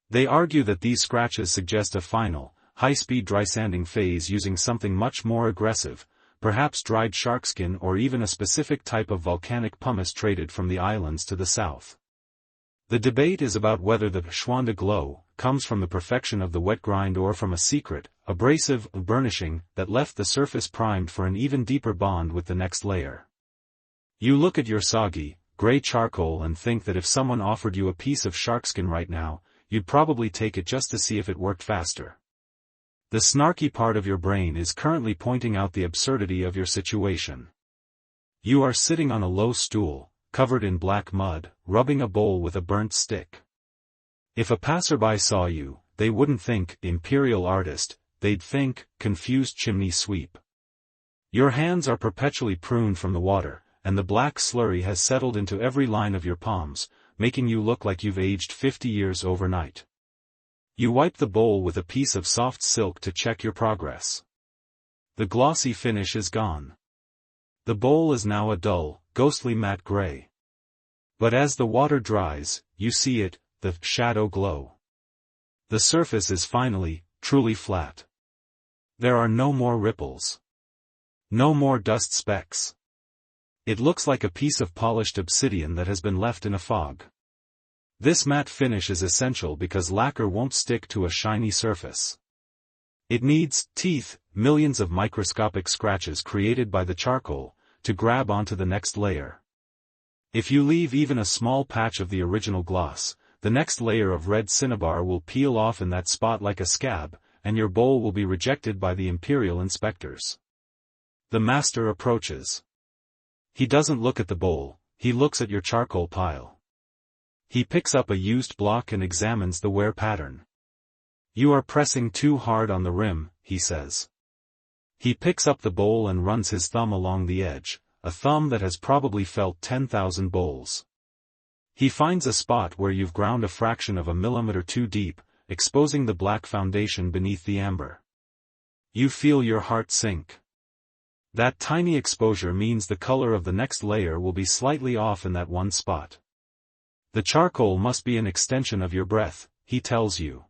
They argue that these scratches suggest a final, high-speed dry sanding phase using something much more aggressive, perhaps dried sharkskin or even a specific type of volcanic pumice traded from the islands to the south. The debate is about whether the Schwanda glow comes from the perfection of the wet grind or from a secret, abrasive burnishing that left the surface primed for an even deeper bond with the next layer. You look at your soggy, gray charcoal and think that if someone offered you a piece of sharkskin right now, you'd probably take it just to see if it worked faster. The snarky part of your brain is currently pointing out the absurdity of your situation. You are sitting on a low stool, covered in black mud, rubbing a bowl with a burnt stick. If a passerby saw you, they wouldn't think imperial artist, they'd think confused chimney sweep. Your hands are perpetually pruned from the water, and the black slurry has settled into every line of your palms, making you look like you've aged 50 years overnight. You wipe the bowl with a piece of soft silk to check your progress. The glossy finish is gone. The bowl is now a dull, ghostly matte gray. But as the water dries, you see it, the shadow glow. The surface is finally, truly flat. There are no more ripples. No more dust specks. It looks like a piece of polished obsidian that has been left in a fog. This matte finish is essential because lacquer won't stick to a shiny surface. It needs teeth, millions of microscopic scratches created by the charcoal, to grab onto the next layer. If you leave even a small patch of the original gloss, the next layer of red cinnabar will peel off in that spot like a scab, and your bowl will be rejected by the imperial inspectors. The master approaches. He doesn't look at the bowl, he looks at your charcoal pile. He picks up a used block and examines the wear pattern. You are pressing too hard on the rim, he says. He picks up the bowl and runs his thumb along the edge, a thumb that has probably felt 10,000 bowls. He finds a spot where you've ground a fraction of a millimeter too deep, exposing the black foundation beneath the amber. You feel your heart sink. That tiny exposure means the color of the next layer will be slightly off in that one spot. The charcoal must be an extension of your breath, he tells you.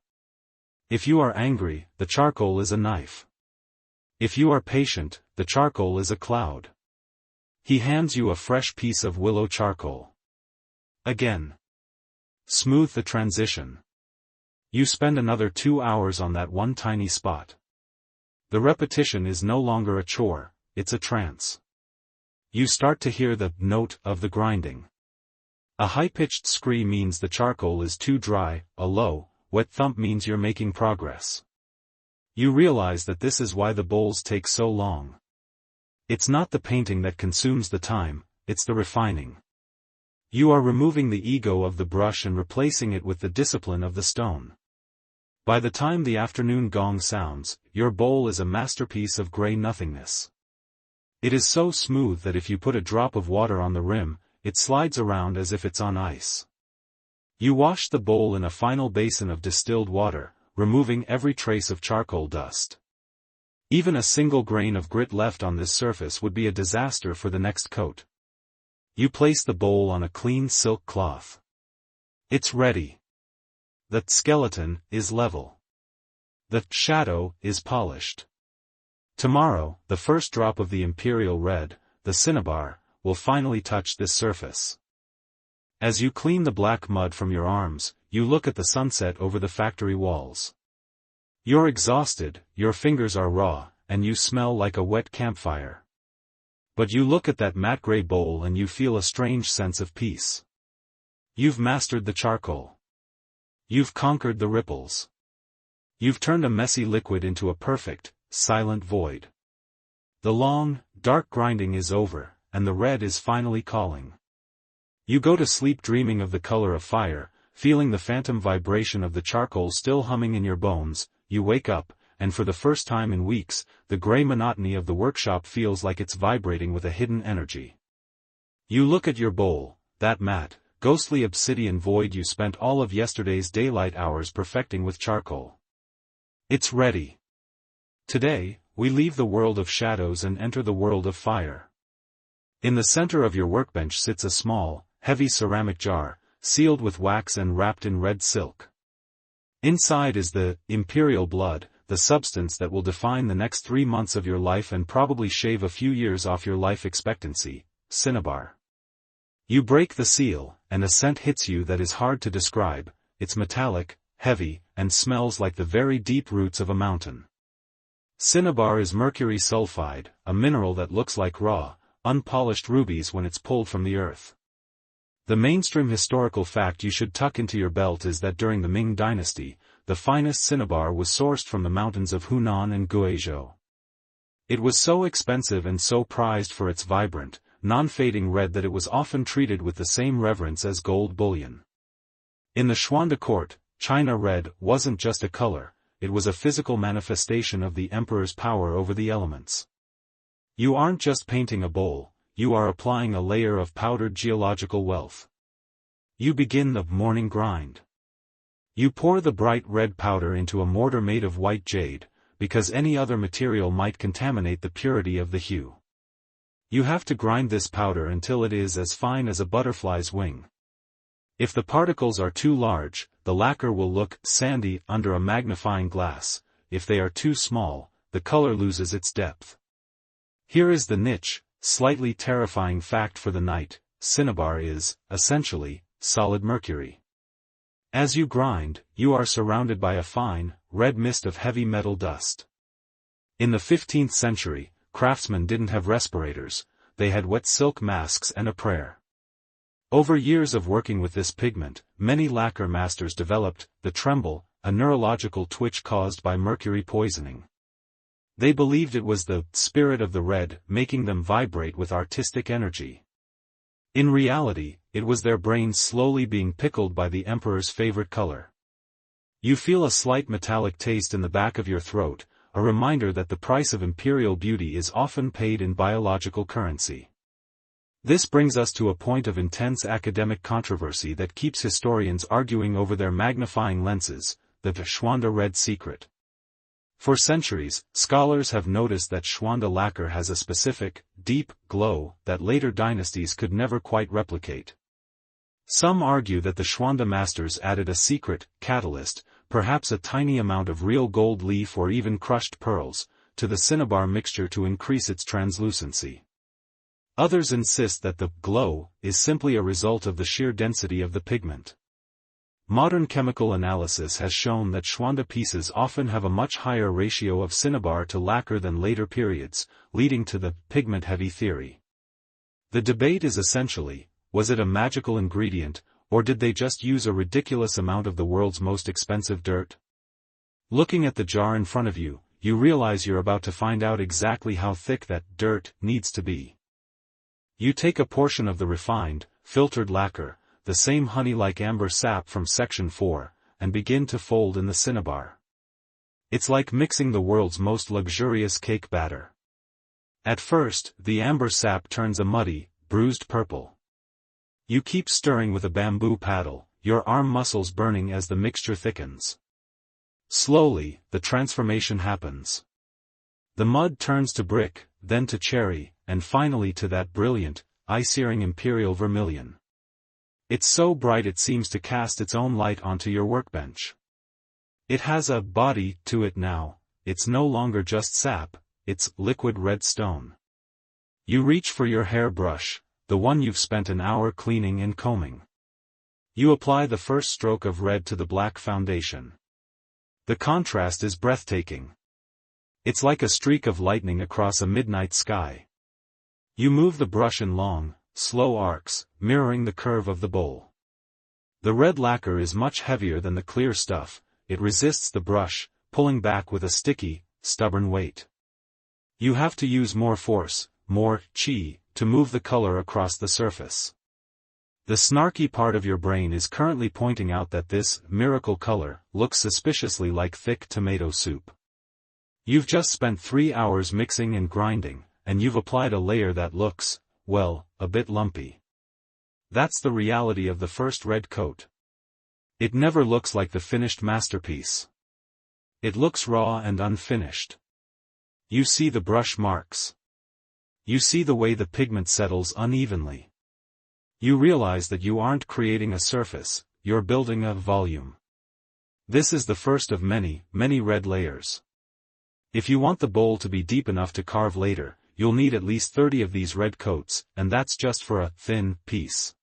If you are angry, the charcoal is a knife. If you are patient, the charcoal is a cloud. He hands you a fresh piece of willow charcoal. Again. Smooth the transition. You spend another 2 hours on that one tiny spot. The repetition is no longer a chore, it's a trance. You start to hear the note of the grinding. A high-pitched scree means the charcoal is too dry, a low, wet thump means you're making progress. You realize that this is why the bowls take so long. It's not the painting that consumes the time, it's the refining. You are removing the ego of the brush and replacing it with the discipline of the stone. By the time the afternoon gong sounds, your bowl is a masterpiece of gray nothingness. It is so smooth that if you put a drop of water on the rim, it slides around as if it's on ice. You wash the bowl in a final basin of distilled water, removing every trace of charcoal dust. Even a single grain of grit left on this surface would be a disaster for the next coat. You place the bowl on a clean silk cloth. It's ready. The skeleton is level. The shadow is polished. Tomorrow, the first drop of the imperial red, the cinnabar, will finally touch this surface. As you clean the black mud from your arms, you look at the sunset over the factory walls. You're exhausted, your fingers are raw, and you smell like a wet campfire. But you look at that matte gray bowl and you feel a strange sense of peace. You've mastered the charcoal. You've conquered the ripples. You've turned a messy liquid into a perfect, silent void. The long, dark grinding is over, and the red is finally calling. You go to sleep dreaming of the color of fire, feeling the phantom vibration of the charcoal still humming in your bones. You wake up, and for the first time in weeks, the gray monotony of the workshop feels like it's vibrating with a hidden energy. You look at your bowl, that matte, ghostly obsidian void you spent all of yesterday's daylight hours perfecting with charcoal. It's ready. Today, we leave the world of shadows and enter the world of fire. In the center of your workbench sits a small, heavy ceramic jar, sealed with wax and wrapped in red silk. Inside is the imperial blood, the substance that will define the next 3 months of your life and probably shave a few years off your life expectancy, cinnabar. You break the seal, and a scent hits you that is hard to describe. It's metallic, heavy, and smells like the very deep roots of a mountain. Cinnabar is mercury sulfide, a mineral that looks like raw, unpolished rubies when it's pulled from the earth. The mainstream historical fact you should tuck into your belt is that during the Ming dynasty, the finest cinnabar was sourced from the mountains of Hunan and Guizhou. It was so expensive and so prized for its vibrant, non-fading red that it was often treated with the same reverence as gold bullion. In the Xuande court, China red wasn't just a color, it was a physical manifestation of the emperor's power over the elements. You aren't just painting a bowl, you are applying a layer of powdered geological wealth. You begin the morning grind. You pour the bright red powder into a mortar made of white jade, because any other material might contaminate the purity of the hue. You have to grind this powder until it is as fine as a butterfly's wing. If the particles are too large, the lacquer will look sandy under a magnifying glass. If they are too small, the color loses its depth. Here is the niche, slightly terrifying fact for the night: cinnabar is, essentially, solid mercury. As you grind, you are surrounded by a fine, red mist of heavy metal dust. In the 15th century, craftsmen didn't have respirators, they had wet silk masks and a prayer. Over years of working with this pigment, many lacquer masters developed the tremble, a neurological twitch caused by mercury poisoning. They believed it was the spirit of the red making them vibrate with artistic energy. In reality, it was their brains slowly being pickled by the emperor's favorite color. You feel a slight metallic taste in the back of your throat, a reminder that the price of imperial beauty is often paid in biological currency. This brings us to a point of intense academic controversy that keeps historians arguing over their magnifying lenses, the Schwanda red secret. For centuries, scholars have noticed that Schwanda lacquer has a specific, deep glow that later dynasties could never quite replicate. Some argue that the Schwanda masters added a secret catalyst, perhaps a tiny amount of real gold leaf or even crushed pearls, to the cinnabar mixture to increase its translucency. Others insist that the glow is simply a result of the sheer density of the pigment. Modern chemical analysis has shown that Schwanda pieces often have a much higher ratio of cinnabar to lacquer than later periods, leading to the pigment-heavy theory. The debate is essentially, was it a magical ingredient, or did they just use a ridiculous amount of the world's most expensive dirt? Looking at the jar in front of you, you realize you're about to find out exactly how thick that dirt needs to be. You take a portion of the refined, filtered lacquer, the same honey-like amber sap from section 4, and begin to fold in the cinnabar. It's like mixing the world's most luxurious cake batter. At first, the amber sap turns a muddy, bruised purple. You keep stirring with a bamboo paddle, your arm muscles burning as the mixture thickens. Slowly, the transformation happens. The mud turns to brick, then to cherry, and finally to that brilliant, eye-searing imperial vermilion. It's so bright it seems to cast its own light onto your workbench. It has a body to it now, it's no longer just sap, it's liquid red stone. You reach for your hairbrush, the one you've spent an hour cleaning and combing. You apply the first stroke of red to the black foundation. The contrast is breathtaking. It's like a streak of lightning across a midnight sky. You move the brush in long, slow arcs, mirroring the curve of the bowl. The red lacquer is much heavier than the clear stuff, it resists the brush, pulling back with a sticky, stubborn weight. You have to use more force, more chi, to move the color across the surface. The snarky part of your brain is currently pointing out that this miracle color looks suspiciously like thick tomato soup. You've just spent 3 hours mixing and grinding, and you've applied a layer that looks, well, a bit lumpy. That's the reality of the first red coat. It never looks like the finished masterpiece. It looks raw and unfinished. You see the brush marks. You see the way the pigment settles unevenly. You realize that you aren't creating a surface, you're building a volume. This is the first of many, many red layers. If you want the bowl to be deep enough to carve later, you'll need at least 30 of these red coats, and that's just for a thin piece.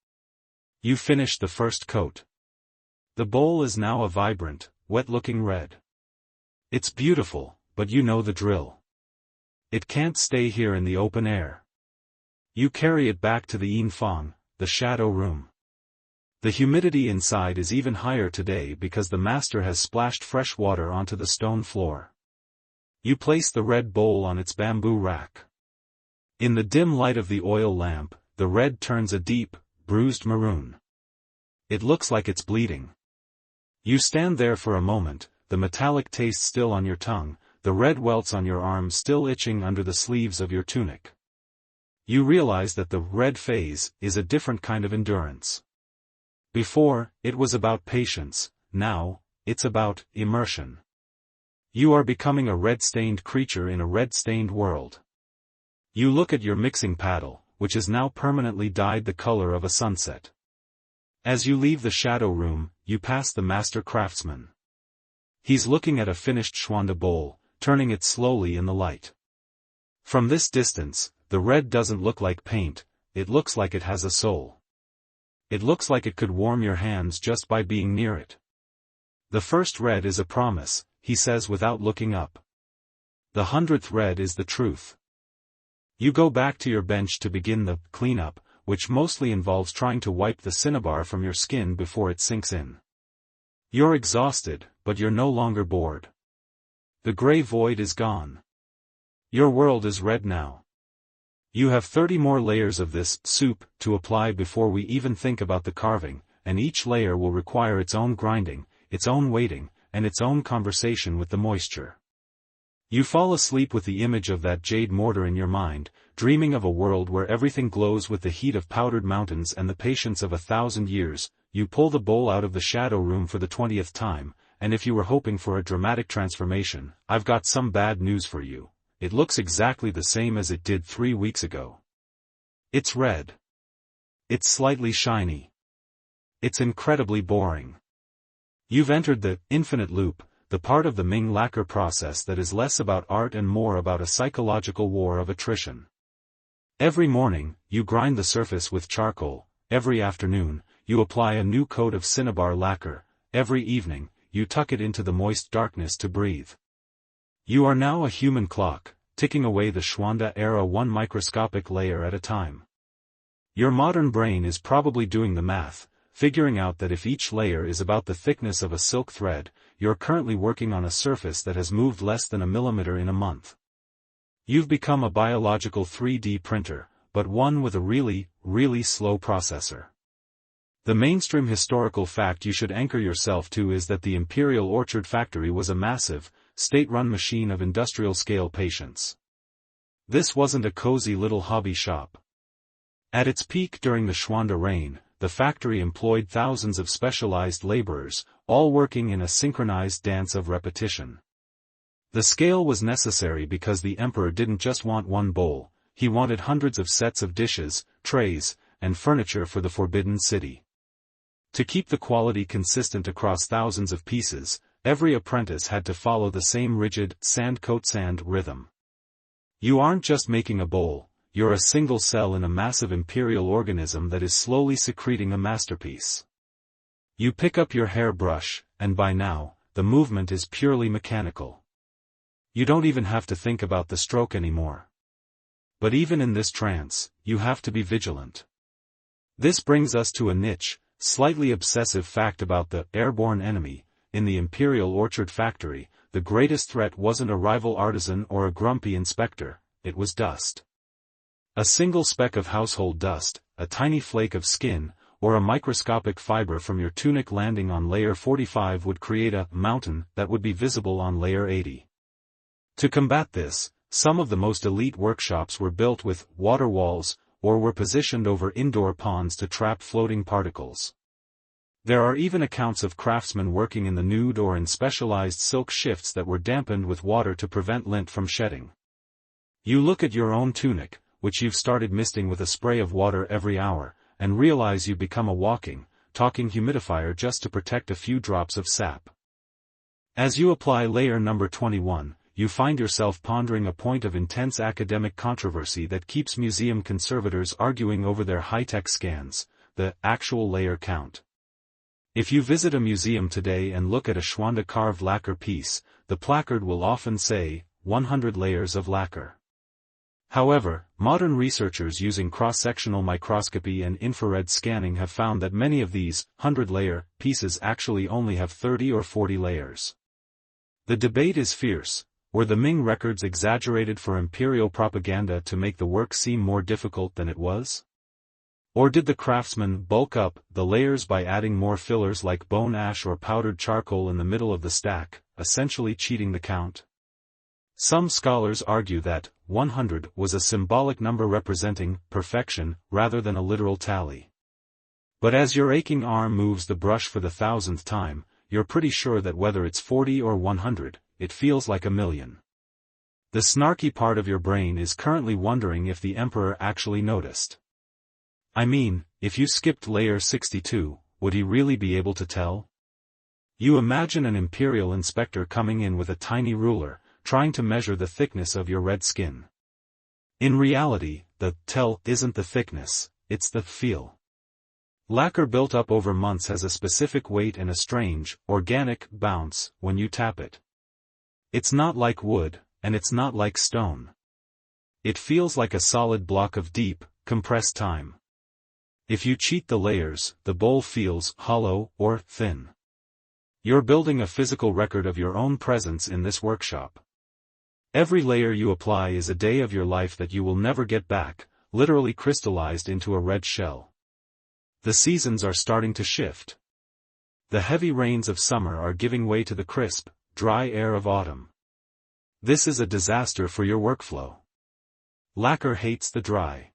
You finish the first coat. The bowl is now a vibrant, wet-looking red. It's beautiful, but you know the drill. It can't stay here in the open air. You carry it back to the yin fang, the shadow room. The humidity inside is even higher today because the master has splashed fresh water onto the stone floor. You place the red bowl on its bamboo rack. In the dim light of the oil lamp, the red turns a deep, bruised maroon. It looks like it's bleeding. You stand there for a moment, the metallic taste still on your tongue, the red welts on your arms still itching under the sleeves of your tunic. You realize that the red phase is a different kind of endurance. Before, it was about patience, now, it's about immersion. You are becoming a red-stained creature in a red-stained world. You look at your mixing paddle, which is now permanently dyed the color of a sunset. As you leave the shadow room, you pass the master craftsman. He's looking at a finished Schwanda bowl, turning it slowly in the light. From this distance, the red doesn't look like paint, it looks like it has a soul. It looks like it could warm your hands just by being near it. The first red is a promise, he says without looking up. The 100th red is the truth. You go back to your bench to begin the cleanup, which mostly involves trying to wipe the cinnabar from your skin before it sinks in. You're exhausted, but you're no longer bored. The gray void is gone. Your world is red now. You have 30 more layers of this soup to apply before we even think about the carving, and each layer will require its own grinding, its own waiting, and its own conversation with the moisture. You fall asleep with the image of that jade mortar in your mind, dreaming of a world where everything glows with the heat of powdered mountains and the patience of 1,000 years. You pull the bowl out of the shadow room for the 20th time, and if you were hoping for a dramatic transformation, I've got some bad news for you. It looks exactly the same as it did 3 weeks ago. It's red. It's slightly shiny. It's incredibly boring. You've entered the infinite loop, the part of the Ming lacquer process that is less about art and more about a psychological war of attrition. Every morning, you grind the surface with charcoal. Every afternoon, you apply a new coat of cinnabar lacquer. Every evening, you tuck it into the moist darkness to breathe. You are now a human clock, ticking away the Schwanda era one microscopic layer at a time. Your modern brain is probably doing the math, figuring out that if each layer is about the thickness of a silk thread, you're currently working on a surface that has moved less than a millimeter in a month. You've become a biological 3D printer, but one with a really, really slow processor. The mainstream historical fact you should anchor yourself to is that the Imperial Orchard Factory was a massive, state-run machine of industrial-scale patience. This wasn't a cozy little hobby shop. At its peak during the Schwanda reign, the factory employed thousands of specialized laborers, all working in a synchronized dance of repetition. The scale was necessary because the emperor didn't just want one bowl, he wanted hundreds of sets of dishes, trays, and furniture for the Forbidden City. To keep the quality consistent across thousands of pieces, every apprentice had to follow the same rigid, sand-coat-sand rhythm. You aren't just making a bowl, you're a single cell in a massive imperial organism that is slowly secreting a masterpiece. You pick up your hairbrush, and by now, the movement is purely mechanical. You don't even have to think about the stroke anymore. But even in this trance, you have to be vigilant. This brings us to a niche, slightly obsessive fact about the airborne enemy. In the Imperial Orchard Factory, the greatest threat wasn't a rival artisan or a grumpy inspector, it was dust. A single speck of household dust, a tiny flake of skin, or a microscopic fiber from your tunic landing on layer 45 would create a mountain that would be visible on layer 80. To combat this, some of the most elite workshops were built with water walls, or were positioned over indoor ponds to trap floating particles. There are even accounts of craftsmen working in the nude or in specialized silk shifts that were dampened with water to prevent lint from shedding. You look at your own tunic, which you've started misting with a spray of water every hour, and realize you've become a walking, talking humidifier just to protect a few drops of sap. As you apply layer number 21, you find yourself pondering a point of intense academic controversy that keeps museum conservators arguing over their high-tech scans, the actual layer count. If you visit a museum today and look at a Schwanda carved lacquer piece, the placard will often say, 100 layers of lacquer. However, modern researchers using cross-sectional microscopy and infrared scanning have found that many of these 100-layer pieces actually only have 30 or 40 layers. The debate is fierce. Were the Ming records exaggerated for imperial propaganda to make the work seem more difficult than it was? Or did the craftsmen bulk up the layers by adding more fillers like bone ash or powdered charcoal in the middle of the stack, essentially cheating the count? Some scholars argue that 100 was a symbolic number representing perfection rather than a literal tally. But as your aching arm moves the brush for the 1,000th time, you're pretty sure that whether it's 40 or 100, it feels like a million. The snarky part of your brain is currently wondering if the emperor actually noticed. I mean, if you skipped layer 62, would he really be able to tell? You imagine an imperial inspector coming in with a tiny ruler, trying to measure the thickness of your red skin. In reality, the tell isn't the thickness, it's the feel. Lacquer built up over months has a specific weight and a strange, organic bounce when you tap it. It's not like wood, and it's not like stone. It feels like a solid block of deep, compressed time. If you cheat the layers, the bowl feels hollow or thin. You're building a physical record of your own presence in this workshop. Every layer you apply is a day of your life that you will never get back, literally crystallized into a red shell. The seasons are starting to shift. The heavy rains of summer are giving way to the crisp, dry air of autumn. This is a disaster for your workflow. Lacquer hates the dry.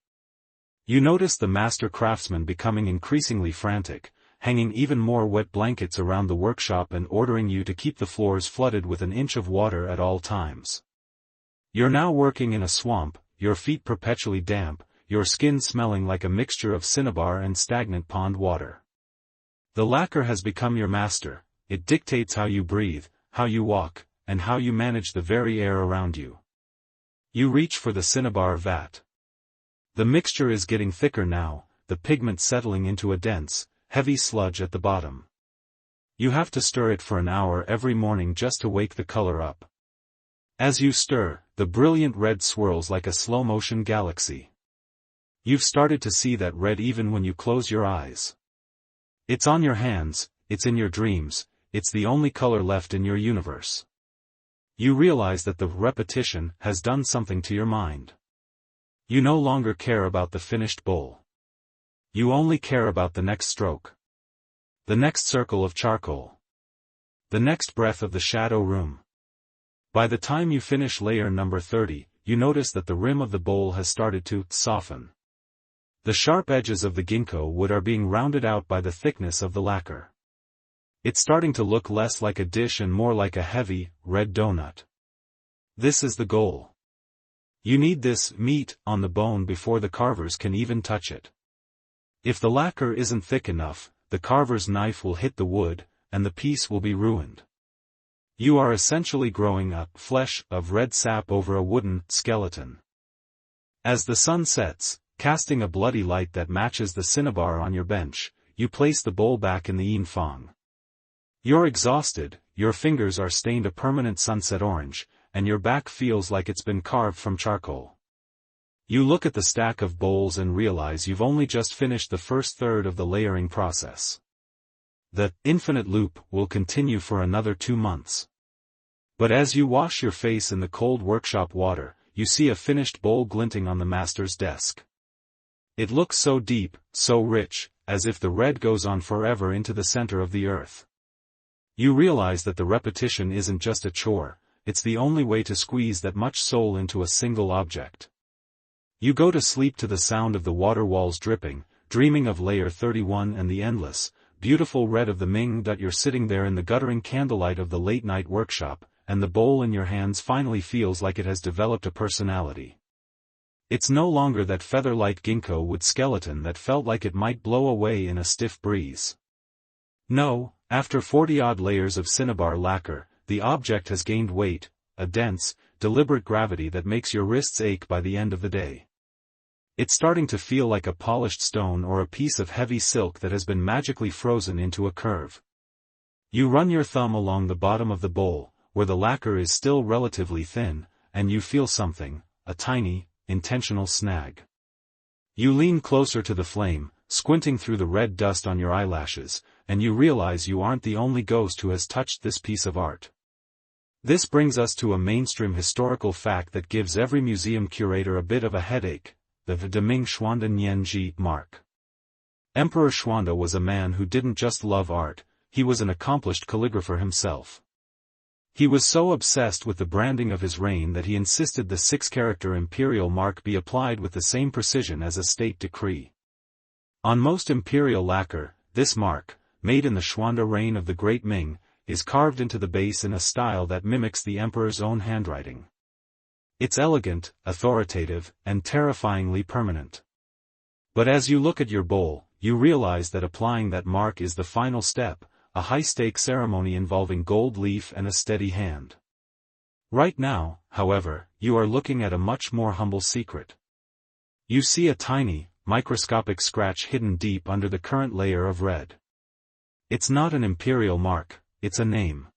You notice the master craftsman becoming increasingly frantic, hanging even more wet blankets around the workshop and ordering you to keep the floors flooded with an inch of water at all times. You're now working in a swamp, your feet perpetually damp, your skin smelling like a mixture of cinnabar and stagnant pond water. The lacquer has become your master. It dictates how you breathe, how you walk, and how you manage the very air around you. You reach for the cinnabar vat. The mixture is getting thicker now, the pigment settling into a dense, heavy sludge at the bottom. You have to stir it for an hour every morning just to wake the color up. As you stir, the brilliant red swirls like a slow-motion galaxy. You've started to see that red even when you close your eyes. It's on your hands, it's in your dreams, it's the only color left in your universe. You realize that the repetition has done something to your mind. You no longer care about the finished bowl. You only care about the next stroke. The next circle of charcoal. The next breath of the shadow room. By the time you finish layer number 30, you notice that the rim of the bowl has started to soften. The sharp edges of the ginkgo wood are being rounded out by the thickness of the lacquer. It's starting to look less like a dish and more like a heavy, red donut. This is the goal. You need this meat on the bone before the carvers can even touch it. If the lacquer isn't thick enough, the carver's knife will hit the wood, and the piece will be ruined. You are essentially growing a flesh of red sap over a wooden skeleton. As the sun sets, casting a bloody light that matches the cinnabar on your bench, you place the bowl back in the yin fang. You're exhausted, your fingers are stained a permanent sunset orange, and your back feels like it's been carved from charcoal. You look at the stack of bowls and realize you've only just finished the first third of the layering process. The infinite loop will continue for another 2 months. But as you wash your face in the cold workshop water, you see a finished bowl glinting on the master's desk. It looks so deep, so rich, as if the red goes on forever into the center of the earth. You realize that the repetition isn't just a chore, it's the only way to squeeze that much soul into a single object. You go to sleep to the sound of the water walls dripping, dreaming of layer 31 and the endless, beautiful red of the Ming. You're sitting there in the guttering candlelight of the late-night workshop, and the bowl in your hands finally feels like it has developed a personality. It's no longer that feather-light ginkgo wood skeleton that felt like it might blow away in a stiff breeze. No, after 40-odd layers of cinnabar lacquer, the object has gained weight, a dense, deliberate gravity that makes your wrists ache by the end of the day. It's starting to feel like a polished stone or a piece of heavy silk that has been magically frozen into a curve. You run your thumb along the bottom of the bowl, where the lacquer is still relatively thin, and you feel something, a tiny, intentional snag. You lean closer to the flame, squinting through the red dust on your eyelashes, and you realize you aren't the only ghost who has touched this piece of art. This brings us to a mainstream historical fact that gives every museum curator a bit of a headache: the Ming Xuanda Nianji mark. Emperor Xuanda was a man who didn't just love art, he was an accomplished calligrapher himself. He was so obsessed with the branding of his reign that he insisted the 6-character imperial mark be applied with the same precision as a state decree. On most imperial lacquer, this mark, made in the Xuanda reign of the Great Ming, is carved into the base in a style that mimics the emperor's own handwriting. It's elegant, authoritative, and terrifyingly permanent. But as you look at your bowl, you realize that applying that mark is the final step, a high-stakes ceremony involving gold leaf and a steady hand. Right now, however, you are looking at a much more humble secret. You see a tiny, microscopic scratch hidden deep under the current layer of red. It's not an imperial mark, it's a name.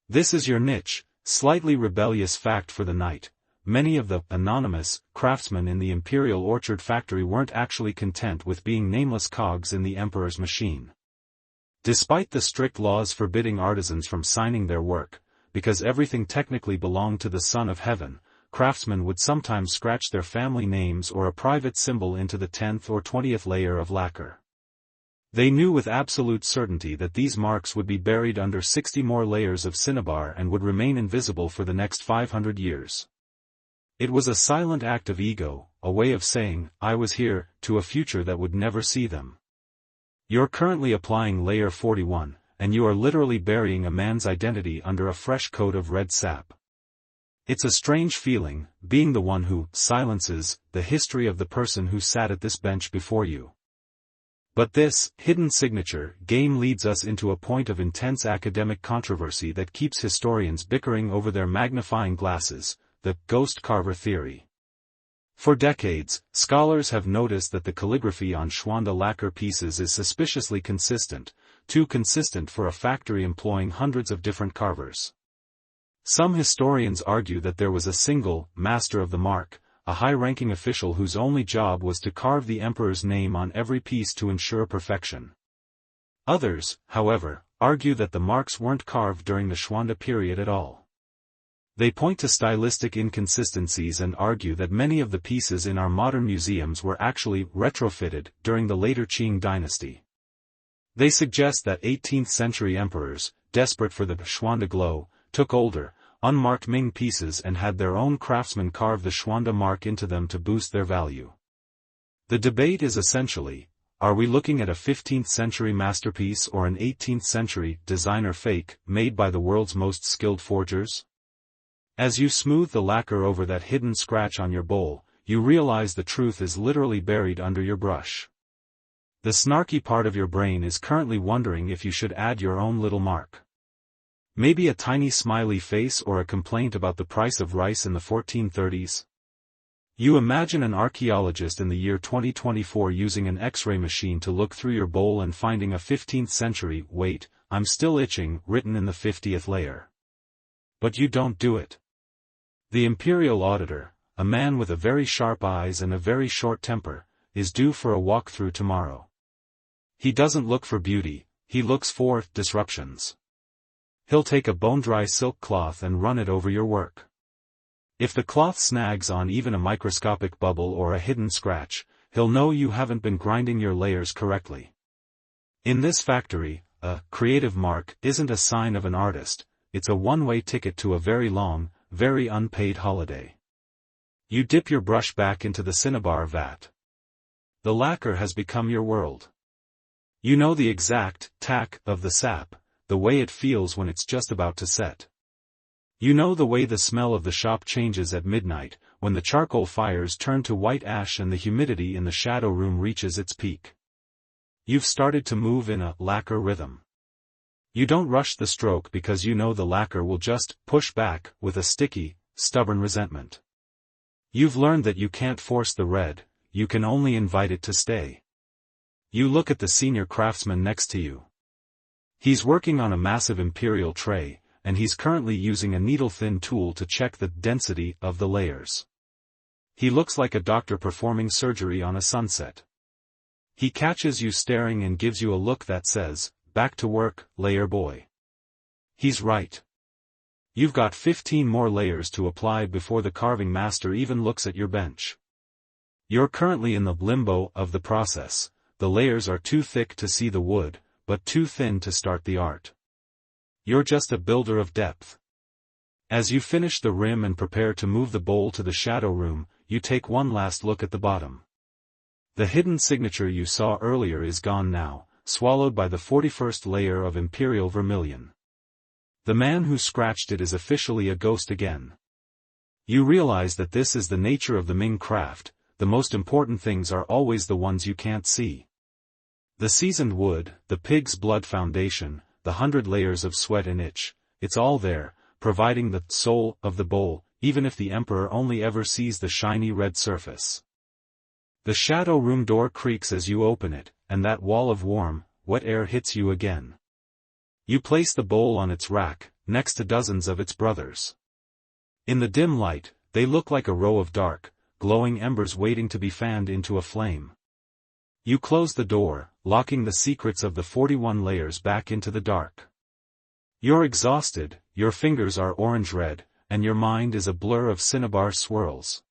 This is your niche, slightly rebellious fact for the night. many of the anonymous craftsmen in the imperial orchard factory weren't actually content with being nameless cogs in the emperor's machine. Despite the strict laws forbidding artisans from signing their work, because everything technically belonged to the Son of Heaven, craftsmen would sometimes scratch their family names or a private symbol into the 10th or 20th layer of lacquer. They knew with absolute certainty that these marks would be buried under 60 more layers of cinnabar and would remain invisible for the next 500 years. It was a silent act of ego, a way of saying, I was here, to a future that would never see them. You're currently applying layer 41, and you are literally burying a man's identity under a fresh coat of red sap. It's a strange feeling, being the one who silences the history of the person who sat at this bench before you. But this hidden signature game leads us into a point of intense academic controversy that keeps historians bickering over their magnifying glasses, the ghost carver theory. For decades, scholars have noticed that the calligraphy on Schwanda lacquer pieces is suspiciously consistent, too consistent for a factory employing hundreds of different carvers. Some historians argue that there was a single master of the mark, a high-ranking official whose only job was to carve the emperor's name on every piece to ensure perfection. Others, however, argue that the marks weren't carved during the Schwanda period at all. They point to stylistic inconsistencies and argue that many of the pieces in our modern museums were actually retrofitted during the later Qing dynasty. They suggest that 18th-century emperors, desperate for the Schwanda glow, took older, unmarked Ming pieces and had their own craftsmen carve the Schwanda mark into them to boost their value. The debate is essentially, are we looking at a 15th-century masterpiece or an 18th-century designer fake made by the world's most skilled forgers? As you smooth the lacquer over that hidden scratch on your bowl, you realize the truth is literally buried under your brush. The snarky part of your brain is currently wondering if you should add your own little mark. Maybe a tiny smiley face or a complaint about the price of rice in the 1430s? You imagine an archaeologist in the year 2024 using an X-ray machine to look through your bowl and finding a 15th century, wait, I'm still itching, written in the 50th layer. But you don't do it. The imperial auditor, a man with a very sharp eyes and a very short temper, is due for a walkthrough tomorrow. He doesn't look for beauty, he looks for disruptions. He'll take a bone-dry silk cloth and run it over your work. If the cloth snags on even a microscopic bubble or a hidden scratch, he'll know you haven't been grinding your layers correctly. In this factory, a creative mark isn't a sign of an artist, it's a one-way ticket to a very long, very unpaid holiday. You dip your brush back into the cinnabar vat. The lacquer has become your world. You know the exact tack of the sap, the way it feels when it's just about to set. You know the way the smell of the shop changes at midnight, when the charcoal fires turn to white ash and the humidity in the shadow room reaches its peak. You've started to move in a lacquer rhythm. You don't rush the stroke because you know the lacquer will just push back with a sticky, stubborn resentment. You've learned that you can't force the red, you can only invite it to stay. You look at the senior craftsman next to you. He's working on a massive imperial tray, and he's currently using a needle-thin tool to check the density of the layers. He looks like a doctor performing surgery on a sunset. He catches you staring and gives you a look that says, "Back to work, layer boy." He's right. You've got 15 more layers to apply before the carving master even looks at your bench. You're currently in the limbo of the process. The layers are too thick to see the wood, but too thin to start the art. You're just a builder of depth. As you finish the rim and prepare to move the bowl to the shadow room, you take one last look at the bottom. The hidden signature you saw earlier is gone now, swallowed by the 41st layer of imperial vermilion. The man who scratched it is officially a ghost again. You realize that this is the nature of the Ming craft, the most important things are always the ones you can't see. The seasoned wood, the pig's blood foundation, the 100 layers of sweat and itch, it's all there, providing the soul of the bowl, even if the emperor only ever sees the shiny red surface. The shadow room door creaks as you open it, and that wall of warm, wet air hits you again. You place the bowl on its rack, next to dozens of its brothers. In the dim light, they look like a row of dark, glowing embers waiting to be fanned into a flame. You close the door, locking the secrets of the 41 layers back into the dark. You're exhausted, your fingers are orange-red, and your mind is a blur of cinnabar swirls.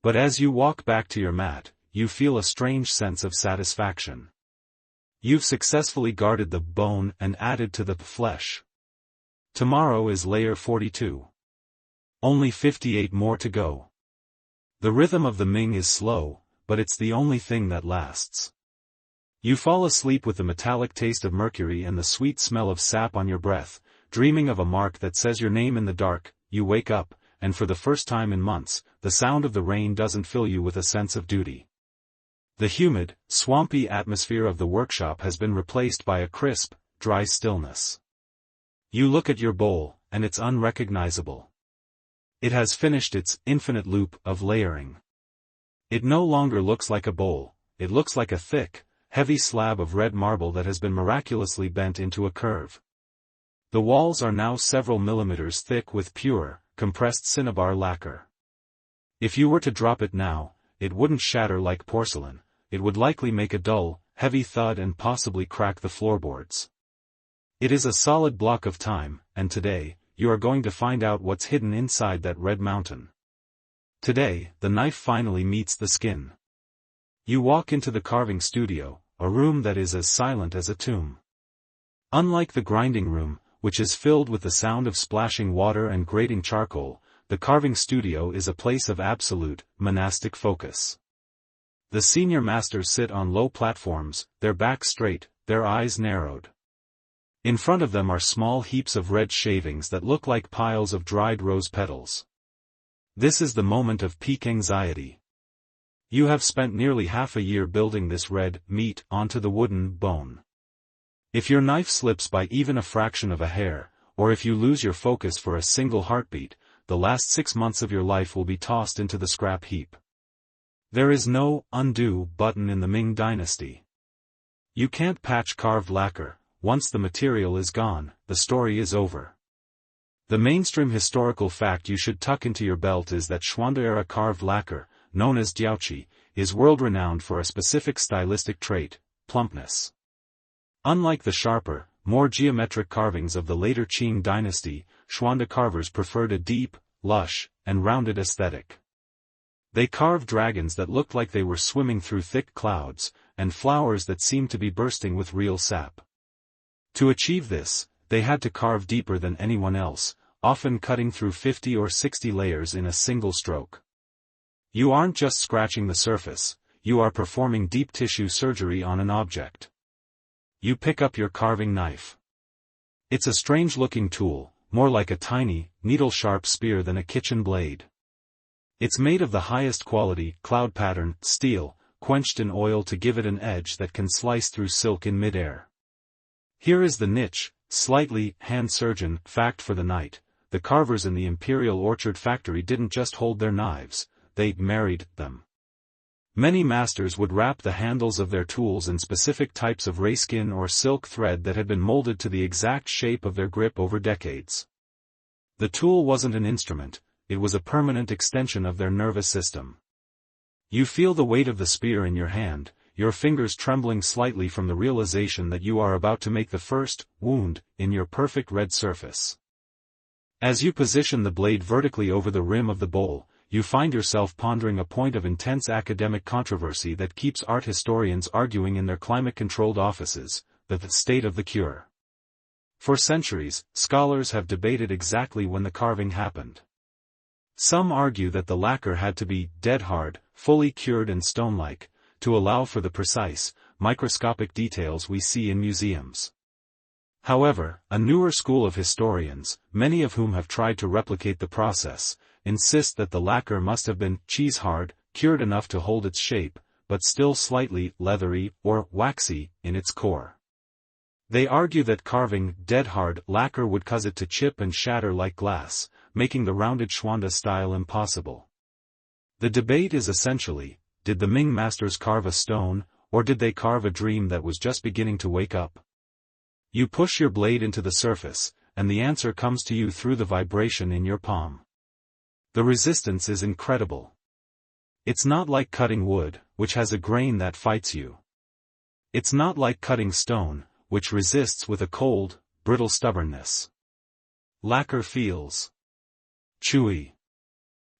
But as you walk back to your mat, you feel a strange sense of satisfaction. You've successfully guarded the bone and added to the flesh. Tomorrow is layer 42. Only 58 more to go. The rhythm of the Ming is slow, but it's the only thing that lasts. You fall asleep with the metallic taste of mercury and the sweet smell of sap on your breath, dreaming of a mark that says your name in the dark. You wake up, and for the first time in months, the sound of the rain doesn't fill you with a sense of duty. The humid, swampy atmosphere of the workshop has been replaced by a crisp, dry stillness. You look at your bowl, and it's unrecognizable. It has finished its infinite loop of layering. It no longer looks like a bowl, it looks like a thick, heavy slab of red marble that has been miraculously bent into a curve. The walls are now several millimeters thick with pure, compressed cinnabar lacquer. If you were to drop it now, it wouldn't shatter like porcelain, it would likely make a dull, heavy thud and possibly crack the floorboards. It is a solid block of time, and today, you are going to find out what's hidden inside that red mountain. Today, the knife finally meets the skin. You walk into the carving studio, a room that is as silent as a tomb. Unlike the grinding room, which is filled with the sound of splashing water and grating charcoal, the carving studio is a place of absolute, monastic focus. The senior masters sit on low platforms, their backs straight, their eyes narrowed. In front of them are small heaps of red shavings that look like piles of dried rose petals. This is the moment of peak anxiety. You have spent nearly half a year building this red meat onto the wooden bone. If your knife slips by even a fraction of a hair, or if you lose your focus for a single heartbeat, the last 6 months of your life will be tossed into the scrap heap. There is no undo button in the Ming dynasty. You can't patch carved lacquer. Once the material is gone, the story is over. The mainstream historical fact you should tuck into your belt is that Xuande-era carved lacquer, known as jiaoqi, is world-renowned for a specific stylistic trait, plumpness. Unlike the sharper, more geometric carvings of the later Qing dynasty, Xuande carvers preferred a deep, lush, and rounded aesthetic. They carved dragons that looked like they were swimming through thick clouds, and flowers that seemed to be bursting with real sap. To achieve this, they had to carve deeper than anyone else, often cutting through 50 or 60 layers in a single stroke. You aren't just scratching the surface, you are performing deep tissue surgery on an object. You pick up your carving knife. It's a strange-looking tool, more like a tiny, needle-sharp spear than a kitchen blade. It's made of the highest quality, cloud-pattern, steel, quenched in oil to give it an edge that can slice through silk in mid-air. Here is the niche, slightly, hand-surgeon, fact for the night: the carvers in the Imperial Orchard factory didn't just hold their knives, they married them. Many masters would wrap the handles of their tools in specific types of rayskin or silk thread that had been molded to the exact shape of their grip over decades. The tool wasn't an instrument, it was a permanent extension of their nervous system. You feel the weight of the spear in your hand, your fingers trembling slightly from the realization that you are about to make the first wound in your perfect red surface. As you position the blade vertically over the rim of the bowl, you find yourself pondering a point of intense academic controversy that keeps art historians arguing in their climate-controlled offices: the state of the cure. For centuries, scholars have debated exactly when the carving happened. Some argue that the lacquer had to be dead hard, fully cured and stone-like, to allow for the precise, microscopic details we see in museums. However, a newer school of historians, many of whom have tried to replicate the process, insist that the lacquer must have been cheese-hard, cured enough to hold its shape, but still slightly leathery or waxy in its core. They argue that carving dead-hard lacquer would cause it to chip and shatter like glass, making the rounded Xuande style impossible. The debate is essentially, did the Ming masters carve a stone, or did they carve a dream that was just beginning to wake up? You push your blade into the surface, and the answer comes to you through the vibration in your palm. The resistance is incredible. It's not like cutting wood, which has a grain that fights you. It's not like cutting stone, which resists with a cold, brittle stubbornness. Lacquer feels chewy.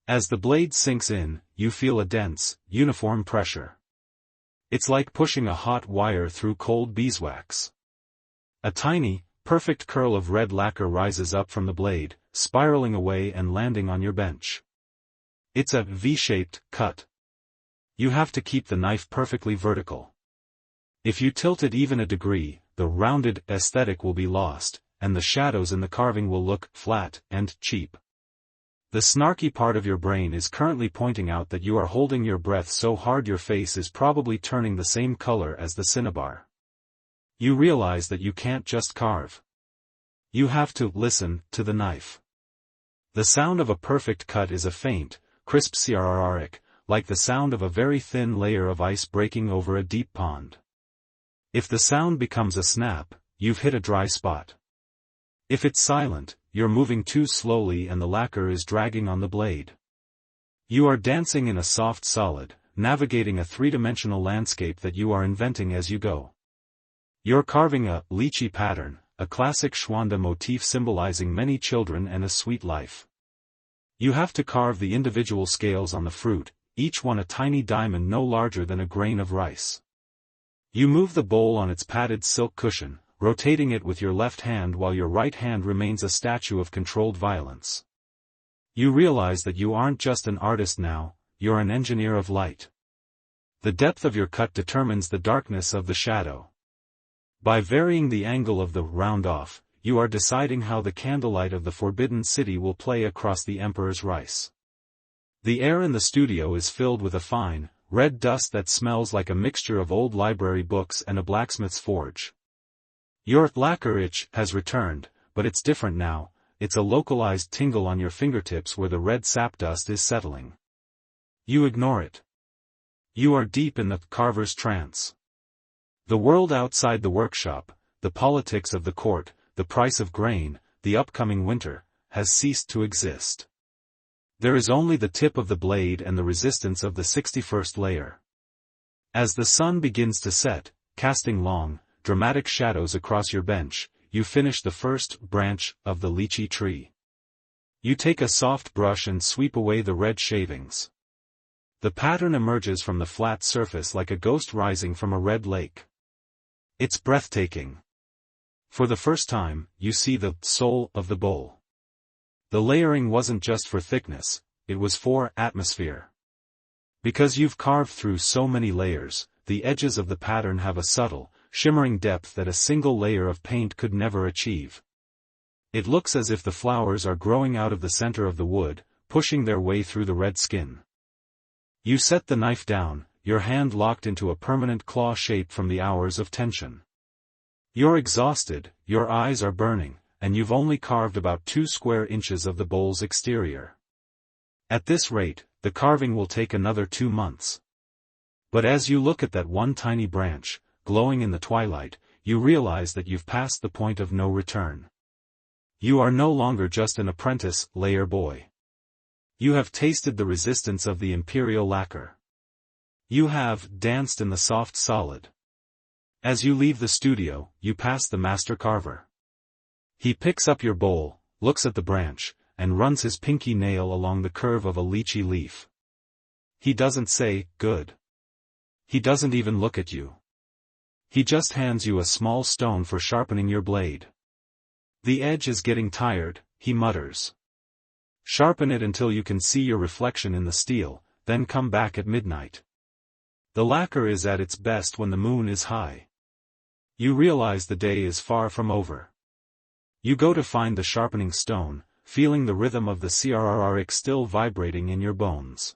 As the blade sinks in, you feel a dense, uniform pressure. It's like pushing a hot wire through cold beeswax. A tiny, perfect curl of red lacquer rises up from the blade, spiraling away and landing on your bench. It's a V-shaped cut. You have to keep the knife perfectly vertical. If you tilt it even a degree, the rounded aesthetic will be lost, and the shadows in the carving will look flat and cheap. The snarky part of your brain is currently pointing out that you are holding your breath so hard your face is probably turning the same color as the cinnabar. You realize that you can't just carve. You have to listen to the knife. The sound of a perfect cut is a faint, crisp crrric, like the sound of a very thin layer of ice breaking over a deep pond. If the sound becomes a snap, you've hit a dry spot. If it's silent, you're moving too slowly and the lacquer is dragging on the blade. You are dancing in a soft solid, navigating a three-dimensional landscape that you are inventing as you go. You're carving a lychee pattern, a classic Schwanda motif symbolizing many children and a sweet life. You have to carve the individual scales on the fruit, each one a tiny diamond no larger than a grain of rice. You move the bowl on its padded silk cushion, rotating it with your left hand while your right hand remains a statue of controlled violence. You realize that you aren't just an artist now, you're an engineer of light. The depth of your cut determines the darkness of the shadow. By varying the angle of the round-off, you are deciding how the candlelight of the Forbidden City will play across the Emperor's rice. The air in the studio is filled with a fine, red dust that smells like a mixture of old library books and a blacksmith's forge. Your lacquer itch has returned, but it's different now, it's a localized tingle on your fingertips where the red sap dust is settling. You ignore it. You are deep in the carver's trance. The world outside the workshop, the politics of the court, the price of grain, the upcoming winter, has ceased to exist. There is only the tip of the blade and the resistance of the 61st layer. As the sun begins to set, casting long, dramatic shadows across your bench, you finish the first branch of the lychee tree. You take a soft brush and sweep away the red shavings. The pattern emerges from the flat surface like a ghost rising from a red lake. It's breathtaking. For the first time, you see the soul of the bowl. The layering wasn't just for thickness, it was for atmosphere. Because you've carved through so many layers, the edges of the pattern have a subtle, shimmering depth that a single layer of paint could never achieve. It looks as if the flowers are growing out of the center of the wood, pushing their way through the red skin. You set the knife down, your hand locked into a permanent claw shape from the hours of tension. You're exhausted, your eyes are burning, and you've only carved about 2 square inches of the bowl's exterior. At this rate, the carving will take another 2 months. But as you look at that one tiny branch, glowing in the twilight, you realize that you've passed the point of no return. You are no longer just an apprentice, layer boy. You have tasted the resistance of the imperial lacquer. You have danced in the soft solid. As you leave the studio, you pass the master carver. He picks up your bowl, looks at the branch, and runs his pinky nail along the curve of a lychee leaf. He doesn't say, "Good." He doesn't even look at you. He just hands you a small stone for sharpening your blade. "The edge is getting tired," he mutters. "Sharpen it until you can see your reflection in the steel, then come back at midnight." The lacquer is at its best when the moon is high. You realize the day is far from over. You go to find the sharpening stone, feeling the rhythm of the crrric still vibrating in your bones.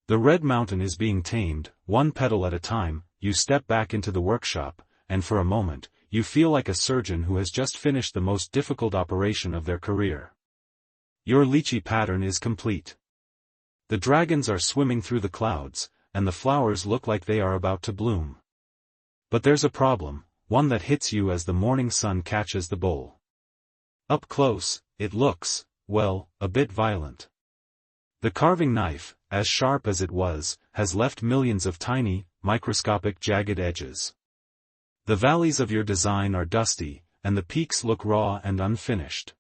The red mountain is being tamed, one petal at a time. You step back into the workshop, and for a moment, you feel like a surgeon who has just finished the most difficult operation of their career. Your lychee pattern is complete. The dragons are swimming through the clouds, and the flowers look like they are about to bloom. But there's a problem, one that hits you as the morning sun catches the bowl. Up close, it looks, well, a bit violent. The carving knife, as sharp as it was, has left millions of tiny, microscopic jagged edges. The valleys of your design are dusty, and the peaks look raw and unfinished.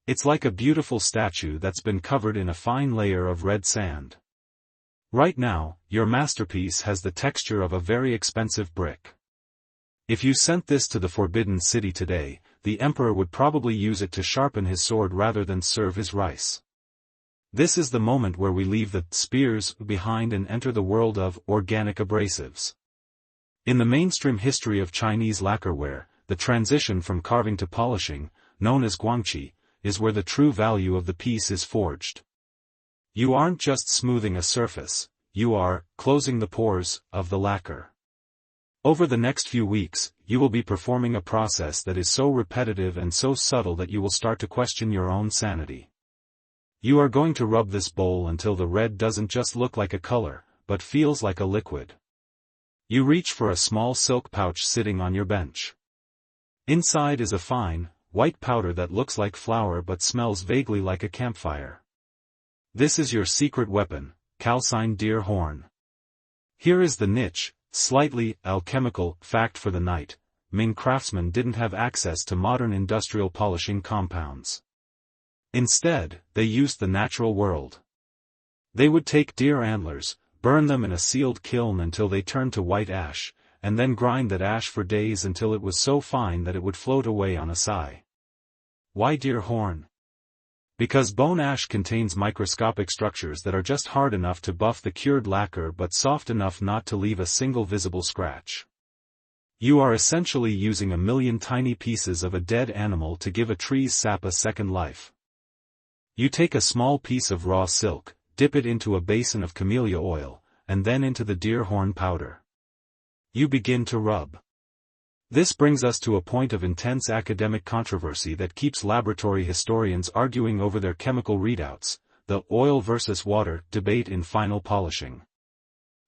It's like a beautiful statue that's been covered in a fine layer of red sand. Right now, your masterpiece has the texture of a very expensive brick. If you sent this to the Forbidden City today, the Emperor would probably use it to sharpen his sword rather than serve his rice. This is the moment where we leave the spears behind and enter the world of organic abrasives. In the mainstream history of Chinese lacquerware, the transition from carving to polishing, known as guangqi, is where the true value of the piece is forged. You aren't just smoothing a surface, you are closing the pores of the lacquer. Over the next few weeks, you will be performing a process that is so repetitive and so subtle that you will start to question your own sanity. You are going to rub this bowl until the red doesn't just look like a color, but feels like a liquid. You reach for a small silk pouch sitting on your bench. Inside is a fine, white powder that looks like flour but smells vaguely like a campfire. This is your secret weapon, calcined deer horn. Here is the niche, slightly alchemical fact for the night: Ming craftsmen didn't have access to modern industrial polishing compounds. Instead, they used the natural world. They would take deer antlers, burn them in a sealed kiln until they turned to white ash, and then grind that ash for days until it was so fine that it would float away on a sigh. Why deer horn? Because bone ash contains microscopic structures that are just hard enough to buff the cured lacquer but soft enough not to leave a single visible scratch. You are essentially using a million tiny pieces of a dead animal to give a tree's sap a second life. You take a small piece of raw silk, dip it into a basin of camellia oil, and then into the deer horn powder. You begin to rub. This brings us to a point of intense academic controversy that keeps laboratory historians arguing over their chemical readouts, the oil versus water debate in final polishing.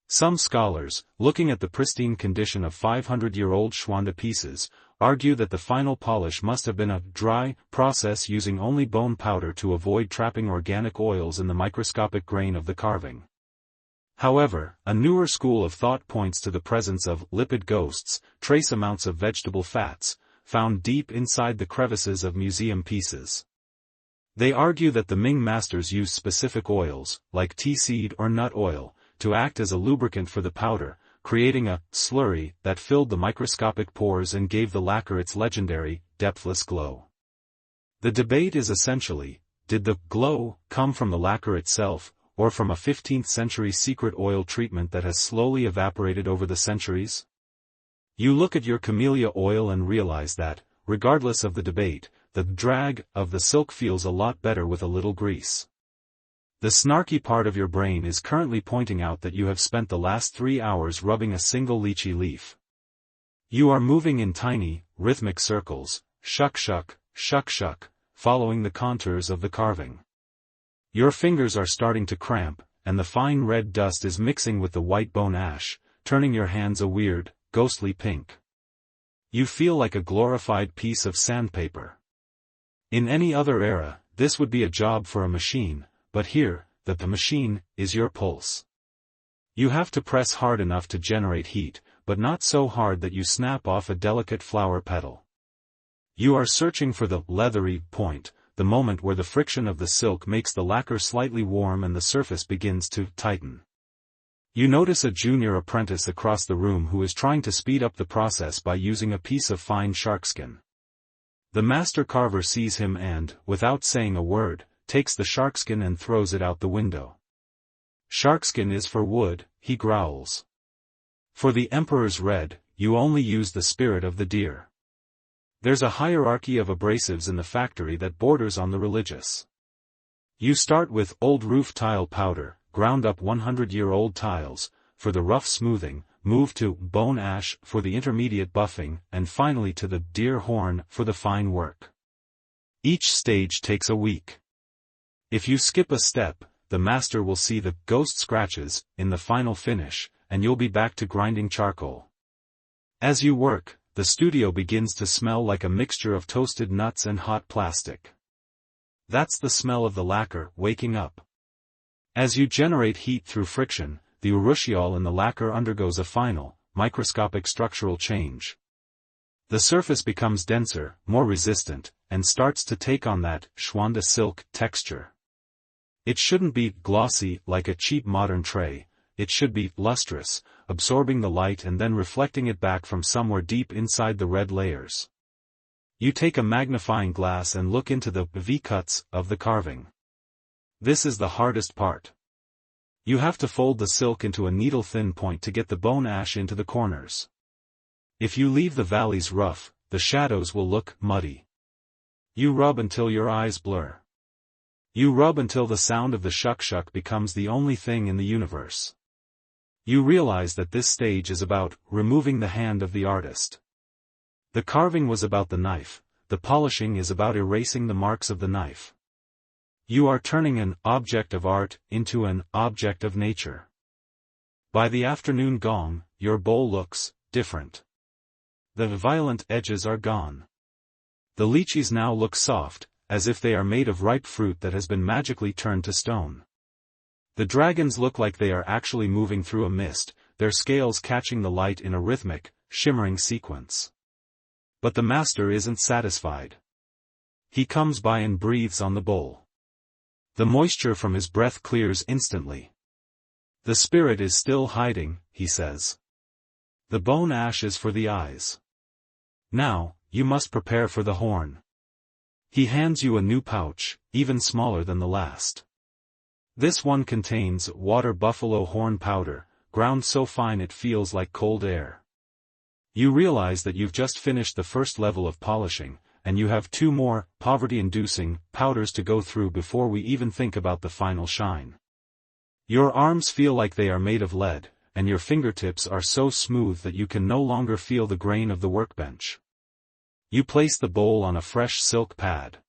Some scholars, looking at the pristine condition of 500-year-old Schwanda pieces, argue that the final polish must have been a dry process using only bone powder to avoid trapping organic oils in the microscopic grain of the carving. However, a newer school of thought points to the presence of lipid ghosts, trace amounts of vegetable fats, found deep inside the crevices of museum pieces. They argue that the Ming masters used specific oils, like tea seed or nut oil, to act as a lubricant for the powder, creating a slurry that filled the microscopic pores and gave the lacquer its legendary, depthless glow. The debate is essentially, did the glow come from the lacquer itself, or from a 15th-century secret oil treatment that has slowly evaporated over the centuries? You look at your camellia oil and realize that, regardless of the debate, the drag of the silk feels a lot better with a little grease. The snarky part of your brain is currently pointing out that you have spent the last 3 hours rubbing a single lychee leaf. You are moving in tiny, rhythmic circles, shuck shuck, shuck shuck, following the contours of the carving. Your fingers are starting to cramp, and the fine red dust is mixing with the white bone ash, turning your hands a weird, ghostly pink. You feel like a glorified piece of sandpaper. In any other era, this would be a job for a machine, but here, the machine is your pulse. You have to press hard enough to generate heat, but not so hard that you snap off a delicate flower petal. You are searching for the leathery point, the moment where the friction of the silk makes the lacquer slightly warm and the surface begins to tighten. You notice a junior apprentice across the room who is trying to speed up the process by using a piece of fine sharkskin. The master carver sees him and, without saying a word, takes the sharkskin and throws it out the window. Sharkskin is for wood, he growls. For the emperor's red, you only use the spirit of the deer. There's a hierarchy of abrasives in the factory that borders on the religious. You start with old roof tile powder, ground up 100-year-old tiles, for the rough smoothing, move to bone ash for the intermediate buffing, and finally to the deer horn for the fine work. Each stage takes a week. If you skip a step, the master will see the ghost scratches in the final finish, and you'll be back to grinding charcoal. As you work, the studio begins to smell like a mixture of toasted nuts and hot plastic. That's the smell of the lacquer waking up. As you generate heat through friction, the urushiol in the lacquer undergoes a final, microscopic structural change. The surface becomes denser, more resistant, and starts to take on that Schwanda silk texture. It shouldn't be glossy like a cheap modern tray, it should be lustrous, absorbing the light and then reflecting it back from somewhere deep inside the red layers. You take a magnifying glass and look into the V-cuts of the carving. This is the hardest part. You have to fold the silk into a needle-thin point to get the bone ash into the corners. If you leave the valleys rough, the shadows will look muddy. You rub until your eyes blur. You rub until the sound of the shuck-shuck becomes the only thing in the universe. You realize that this stage is about removing the hand of the artist. The carving was about the knife, the polishing is about erasing the marks of the knife. You are turning an object of art into an object of nature. By the afternoon gong, your bowl looks different. The violent edges are gone. The lychees now look soft, as if they are made of ripe fruit that has been magically turned to stone. The dragons look like they are actually moving through a mist, their scales catching the light in a rhythmic, shimmering sequence. But the master isn't satisfied. He comes by and breathes on the bowl. The moisture from his breath clears instantly. The spirit is still hiding, he says. The bone ash is for the eyes. Now, you must prepare for the horn. He hands you a new pouch, even smaller than the last. This one contains water buffalo horn powder, ground so fine it feels like cold air. You realize that you've just finished the first level of polishing, and you have 2 more, poverty-inducing, powders to go through before we even think about the final shine. Your arms feel like they are made of lead, and your fingertips are so smooth that you can no longer feel the grain of the workbench. You place the bowl on a fresh silk pad.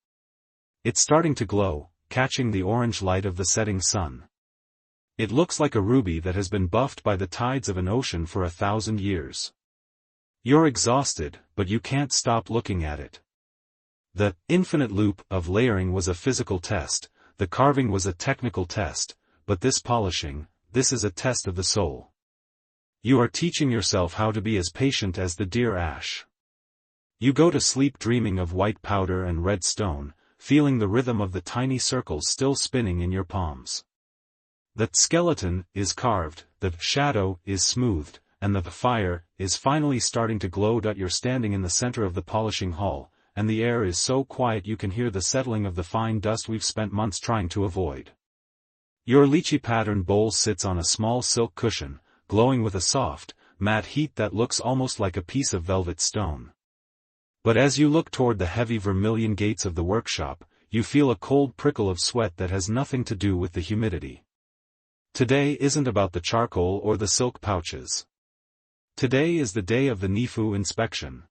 It's starting to glow, catching the orange light of the setting sun. It looks like a ruby that has been buffed by the tides of an ocean for 1,000 years. You're exhausted, but you can't stop looking at it. The infinite loop of layering was a physical test, the carving was a technical test, but this polishing, this is a test of the soul. You are teaching yourself how to be as patient as the dear ash. You go to sleep dreaming of white powder and red stone, feeling the rhythm of the tiny circles still spinning in your palms. The skeleton is carved, the shadow is smoothed, and the fire is finally starting to glow. You're standing in the center of the polishing hall, and the air is so quiet you can hear the settling of the fine dust we've spent months trying to avoid. Your lychee pattern bowl sits on a small silk cushion, glowing with a soft, matte heat that looks almost like a piece of velvet stone. But as you look toward the heavy vermilion gates of the workshop, you feel a cold prickle of sweat that has nothing to do with the humidity. Today isn't about the charcoal or the silk pouches. Today is the day of the Nifu inspection.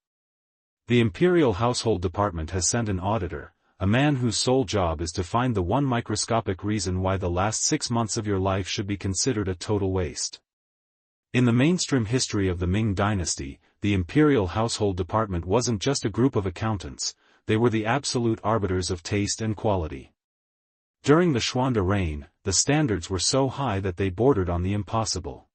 The Imperial Household Department has sent an auditor, a man whose sole job is to find the one microscopic reason why the last 6 months of your life should be considered a total waste. In the mainstream history of the Ming dynasty, the Imperial Household Department wasn't just a group of accountants, they were the absolute arbiters of taste and quality. During the Schwanda reign, the standards were so high that they bordered on the impossible.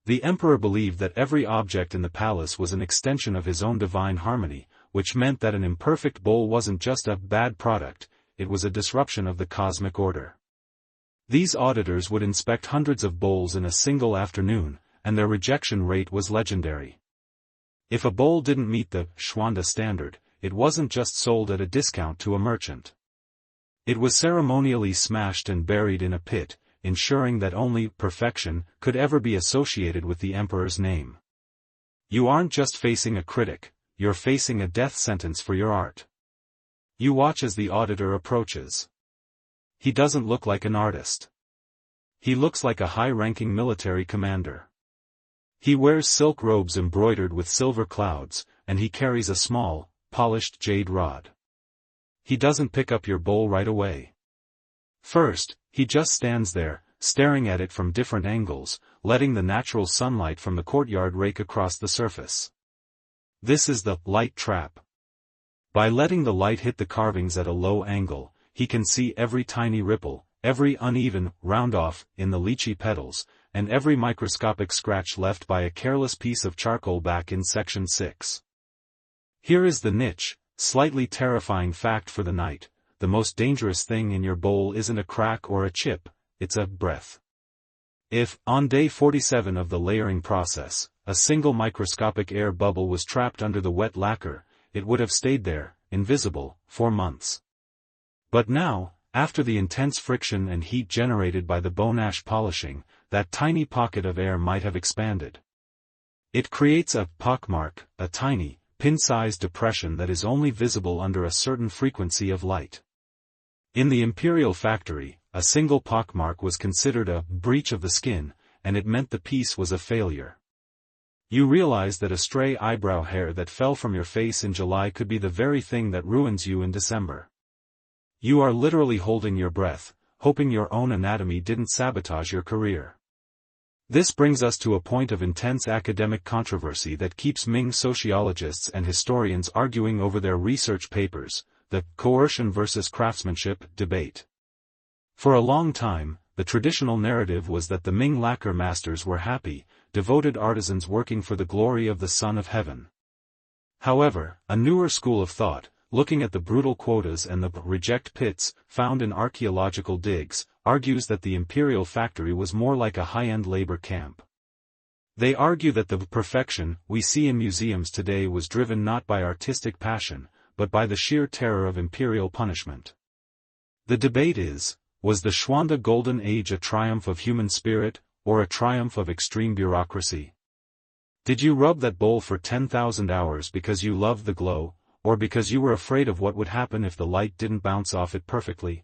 The emperor believed that every object in the palace was an extension of his own divine harmony, which meant that an imperfect bowl wasn't just a bad product, it was a disruption of the cosmic order. These auditors would inspect hundreds of bowls in a single afternoon, and their rejection rate was legendary. If a bowl didn't meet the Schwanda standard, it wasn't just sold at a discount to a merchant. It was ceremonially smashed and buried in a pit, ensuring that only perfection could ever be associated with the emperor's name. You aren't just facing a critic, you're facing a death sentence for your art. You watch as the auditor approaches. He doesn't look like an artist. He looks like a high-ranking military commander. He wears silk robes embroidered with silver clouds, and he carries a small, polished jade rod. He doesn't pick up your bowl right away. First, he just stands there, staring at it from different angles, letting the natural sunlight from the courtyard rake across the surface. This is the light trap. By letting the light hit the carvings at a low angle, he can see every tiny ripple, every uneven round-off in the lychee petals, and every microscopic scratch left by a careless piece of charcoal back in section 6. Here is the niche, slightly terrifying fact for the night: the most dangerous thing in your bowl isn't a crack or a chip, it's a breath. If, on day 47 of the layering process, a single microscopic air bubble was trapped under the wet lacquer, it would have stayed there, invisible, for months. But now, after the intense friction and heat generated by the bone ash polishing, that tiny pocket of air might have expanded. It creates a pockmark, a tiny, pin-sized depression that is only visible under a certain frequency of light. In the Imperial factory, a single pockmark was considered a breach of the skin, and it meant the piece was a failure. You realize that a stray eyebrow hair that fell from your face in July could be the very thing that ruins you in December. You are literally holding your breath, hoping your own anatomy didn't sabotage your career. This brings us to a point of intense academic controversy that keeps Ming sociologists and historians arguing over their research papers, the coercion versus craftsmanship debate. For a long time, the traditional narrative was that the Ming lacquer masters were happy, devoted artisans working for the glory of the Son of Heaven. However, a newer school of thought, looking at the brutal quotas and the reject pits found in archaeological digs, argues that the Imperial factory was more like a high-end labor camp. They argue that the perfection we see in museums today was driven not by artistic passion, but by the sheer terror of imperial punishment. The debate is, was the Xuande Golden Age a triumph of human spirit, or a triumph of extreme bureaucracy? Did you rub that bowl for 10,000 hours because you loved the glow, or because you were afraid of what would happen if the light didn't bounce off it perfectly?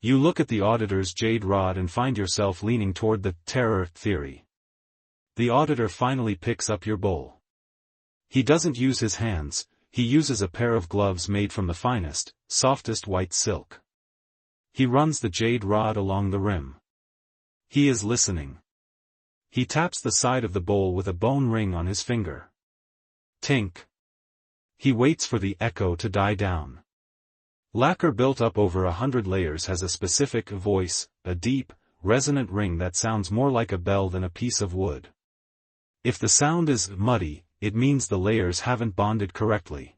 You look at the auditor's jade rod and find yourself leaning toward the terror theory. The auditor finally picks up your bowl. He doesn't use his hands, he uses a pair of gloves made from the finest, softest white silk. He runs the jade rod along the rim. He is listening. He taps the side of the bowl with a bone ring on his finger. Tink. He waits for the echo to die down. Lacquer built up over 100 layers has a specific voice, a deep, resonant ring that sounds more like a bell than a piece of wood. If the sound is muddy, it means the layers haven't bonded correctly.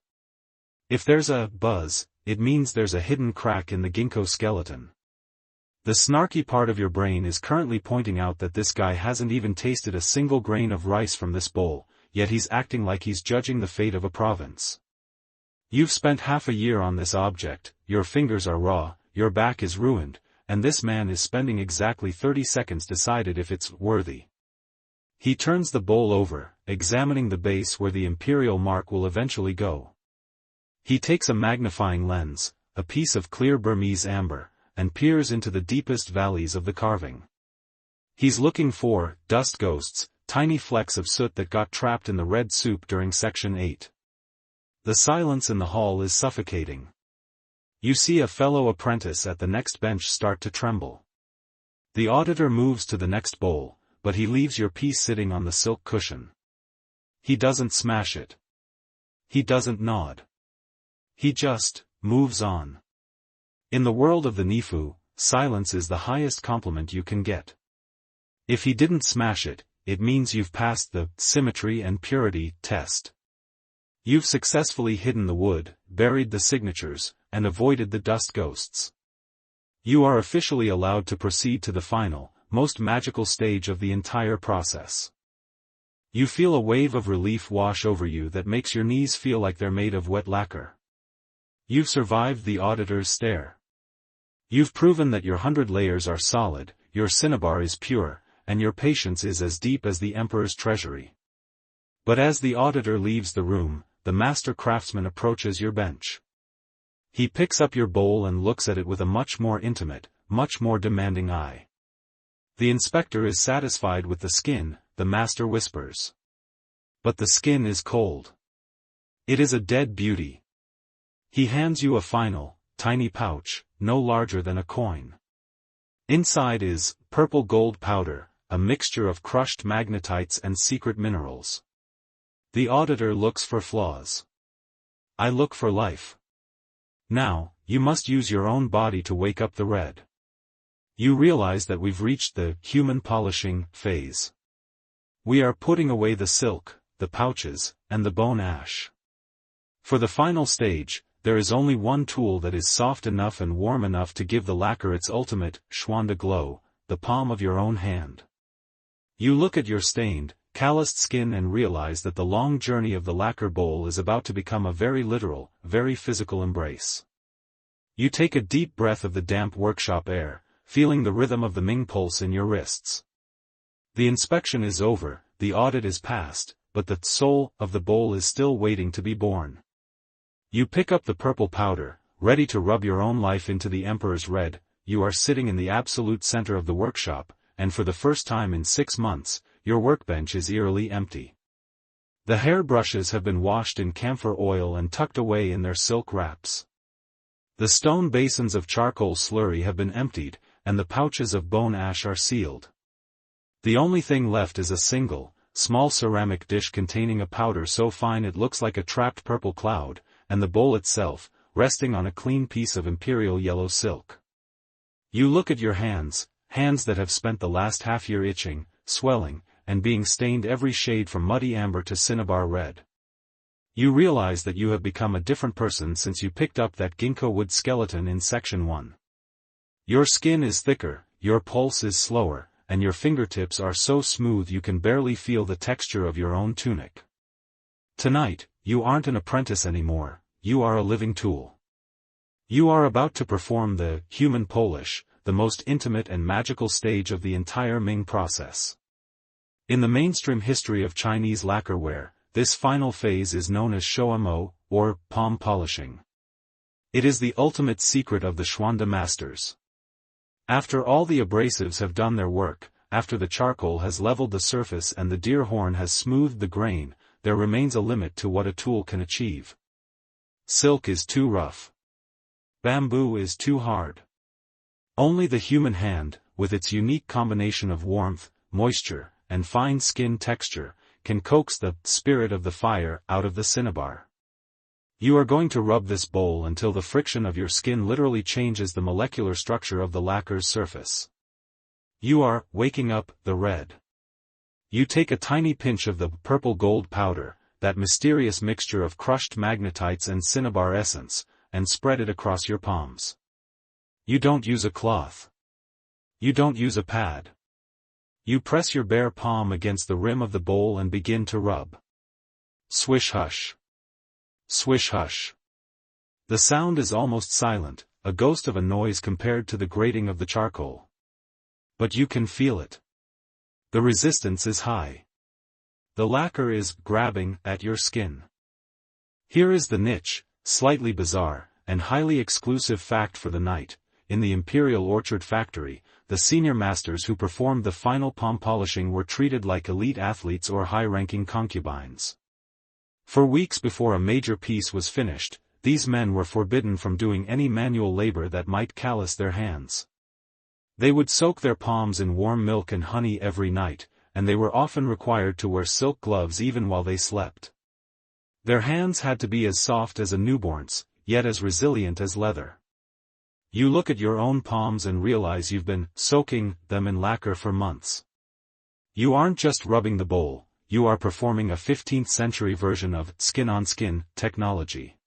If there's a buzz, it means there's a hidden crack in the ginkgo skeleton. The snarky part of your brain is currently pointing out that this guy hasn't even tasted a single grain of rice from this bowl, yet he's acting like he's judging the fate of a province. You've spent half a year on this object, your fingers are raw, your back is ruined, and this man is spending exactly 30 seconds deciding if it's worthy. He turns the bowl over, examining the base where the imperial mark will eventually go. He takes a magnifying lens, a piece of clear Burmese amber, and peers into the deepest valleys of the carving. He's looking for dust ghosts, tiny flecks of soot that got trapped in the red soup during Section 8. The silence in the hall is suffocating. You see a fellow apprentice at the next bench start to tremble. The auditor moves to the next bowl, but he leaves your piece sitting on the silk cushion. He doesn't smash it. He doesn't nod. He just moves on. In the world of the Nifu, silence is the highest compliment you can get. If he didn't smash it, it means you've passed the symmetry and purity test. You've successfully hidden the wood, buried the signatures, and avoided the dust ghosts. You are officially allowed to proceed to the final, most magical stage of the entire process. You feel a wave of relief wash over you that makes your knees feel like they're made of wet lacquer. You've survived the auditor's stare. You've proven that your 100 layers are solid, your cinnabar is pure, and your patience is as deep as the emperor's treasury. But as the auditor leaves the room, the master craftsman approaches your bench. He picks up your bowl and looks at it with a much more intimate, much more demanding eye. The inspector is satisfied with the skin, the master whispers. But the skin is cold. It is a dead beauty. He hands you a final, tiny pouch, no larger than a coin. Inside is purple gold powder, a mixture of crushed magnetites and secret minerals. The auditor looks for flaws. I look for life. Now, you must use your own body to wake up the red. You realize that we've reached the human polishing phase. We are putting away the silk, the pouches, and the bone ash. For the final stage, there is only one tool that is soft enough and warm enough to give the lacquer its ultimate Schwanda glow, the palm of your own hand. You look at your stained, calloused skin and realize that the long journey of the lacquer bowl is about to become a very literal, very physical embrace. You take a deep breath of the damp workshop air, feeling the rhythm of the Ming pulse in your wrists. The inspection is over, the audit is passed, but the soul of the bowl is still waiting to be born. You pick up the purple powder, ready to rub your own life into the emperor's red. You are sitting in the absolute center of the workshop, and for the first time in 6 months, your workbench is eerily empty. The hair brushes have been washed in camphor oil and tucked away in their silk wraps. The stone basins of charcoal slurry have been emptied, and the pouches of bone ash are sealed. The only thing left is a single, small ceramic dish containing a powder so fine it looks like a trapped purple cloud, and the bowl itself, resting on a clean piece of imperial yellow silk. You look at your hands that have spent the last half-year itching, swelling, and being stained every shade from muddy amber to cinnabar red. You realize that you have become a different person since you picked up that ginkgo wood skeleton in section 1. Your skin is thicker, your pulse is slower, and your fingertips are so smooth you can barely feel the texture of your own tunic. Tonight, you aren't an apprentice anymore, you are a living tool. You are about to perform the human polish, the most intimate and magical stage of the entire Ming process. In the mainstream history of Chinese lacquerware, this final phase is known as shouamo, or palm polishing. It is the ultimate secret of the Schwanda masters. After all the abrasives have done their work, after the charcoal has leveled the surface and the deer horn has smoothed the grain, there remains a limit to what a tool can achieve. Silk is too rough. Bamboo is too hard. Only the human hand, with its unique combination of warmth, moisture, and fine skin texture, can coax the spirit of the fire out of the cinnabar. You are going to rub this bowl until the friction of your skin literally changes the molecular structure of the lacquer's surface. You are waking up the red. You take a tiny pinch of the purple gold powder, that mysterious mixture of crushed magnetites and cinnabar essence, and spread it across your palms. You don't use a cloth. You don't use a pad. You press your bare palm against the rim of the bowl and begin to rub. Swish hush. Swish hush. The sound is almost silent, a ghost of a noise compared to the grating of the charcoal. But you can feel it. The resistance is high. The lacquer is grabbing at your skin. Here is the niche, slightly bizarre, and highly exclusive fact for the night. In the Imperial Orchard Factory, the senior masters who performed the final palm polishing were treated like elite athletes or high-ranking concubines. For weeks before a major piece was finished, these men were forbidden from doing any manual labor that might callous their hands. They would soak their palms in warm milk and honey every night, and they were often required to wear silk gloves even while they slept. Their hands had to be as soft as a newborn's, yet as resilient as leather. You look at your own palms and realize you've been soaking them in lacquer for months. You aren't just rubbing the bowl, you are performing a 15th century version of skin-on-skin technology.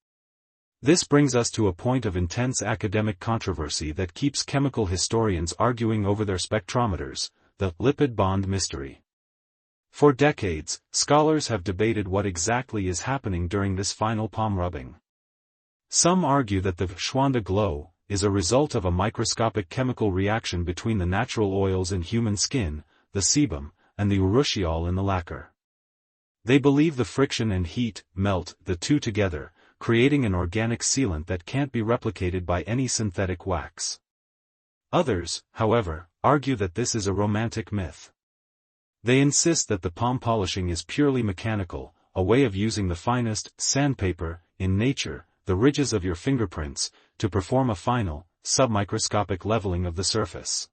This brings us to a point of intense academic controversy that keeps chemical historians arguing over their spectrometers, the lipid bond mystery. For decades, scholars have debated what exactly is happening during this final palm rubbing. Some argue that the Schwanda glow is a result of a microscopic chemical reaction between the natural oils in human skin, the sebum, and the urushiol in the lacquer. They believe the friction and heat melt the two together, creating an organic sealant that can't be replicated by any synthetic wax. Others, however, argue that this is a romantic myth. They insist that the palm polishing is purely mechanical, a way of using the finest sandpaper in nature, the ridges of your fingerprints, to perform a final, submicroscopic leveling of the surface.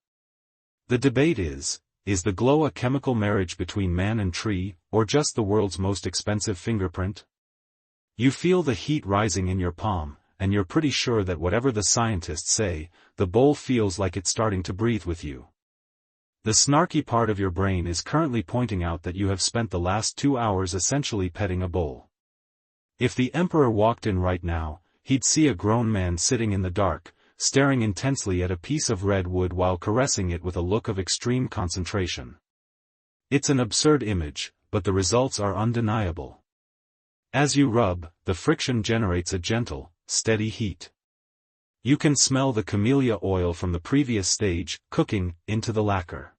The debate is the glow a chemical marriage between man and tree, or just the world's most expensive fingerprint? You feel the heat rising in your palm, and you're pretty sure that whatever the scientists say, the bowl feels like it's starting to breathe with you. The snarky part of your brain is currently pointing out that you have spent the last 2 hours essentially petting a bowl. If the Emperor walked in right now, he'd see a grown man sitting in the dark, staring intensely at a piece of red wood while caressing it with a look of extreme concentration. It's an absurd image, but the results are undeniable. As you rub, the friction generates a gentle, steady heat. You can smell the camellia oil from the previous stage, cooking, into the lacquer.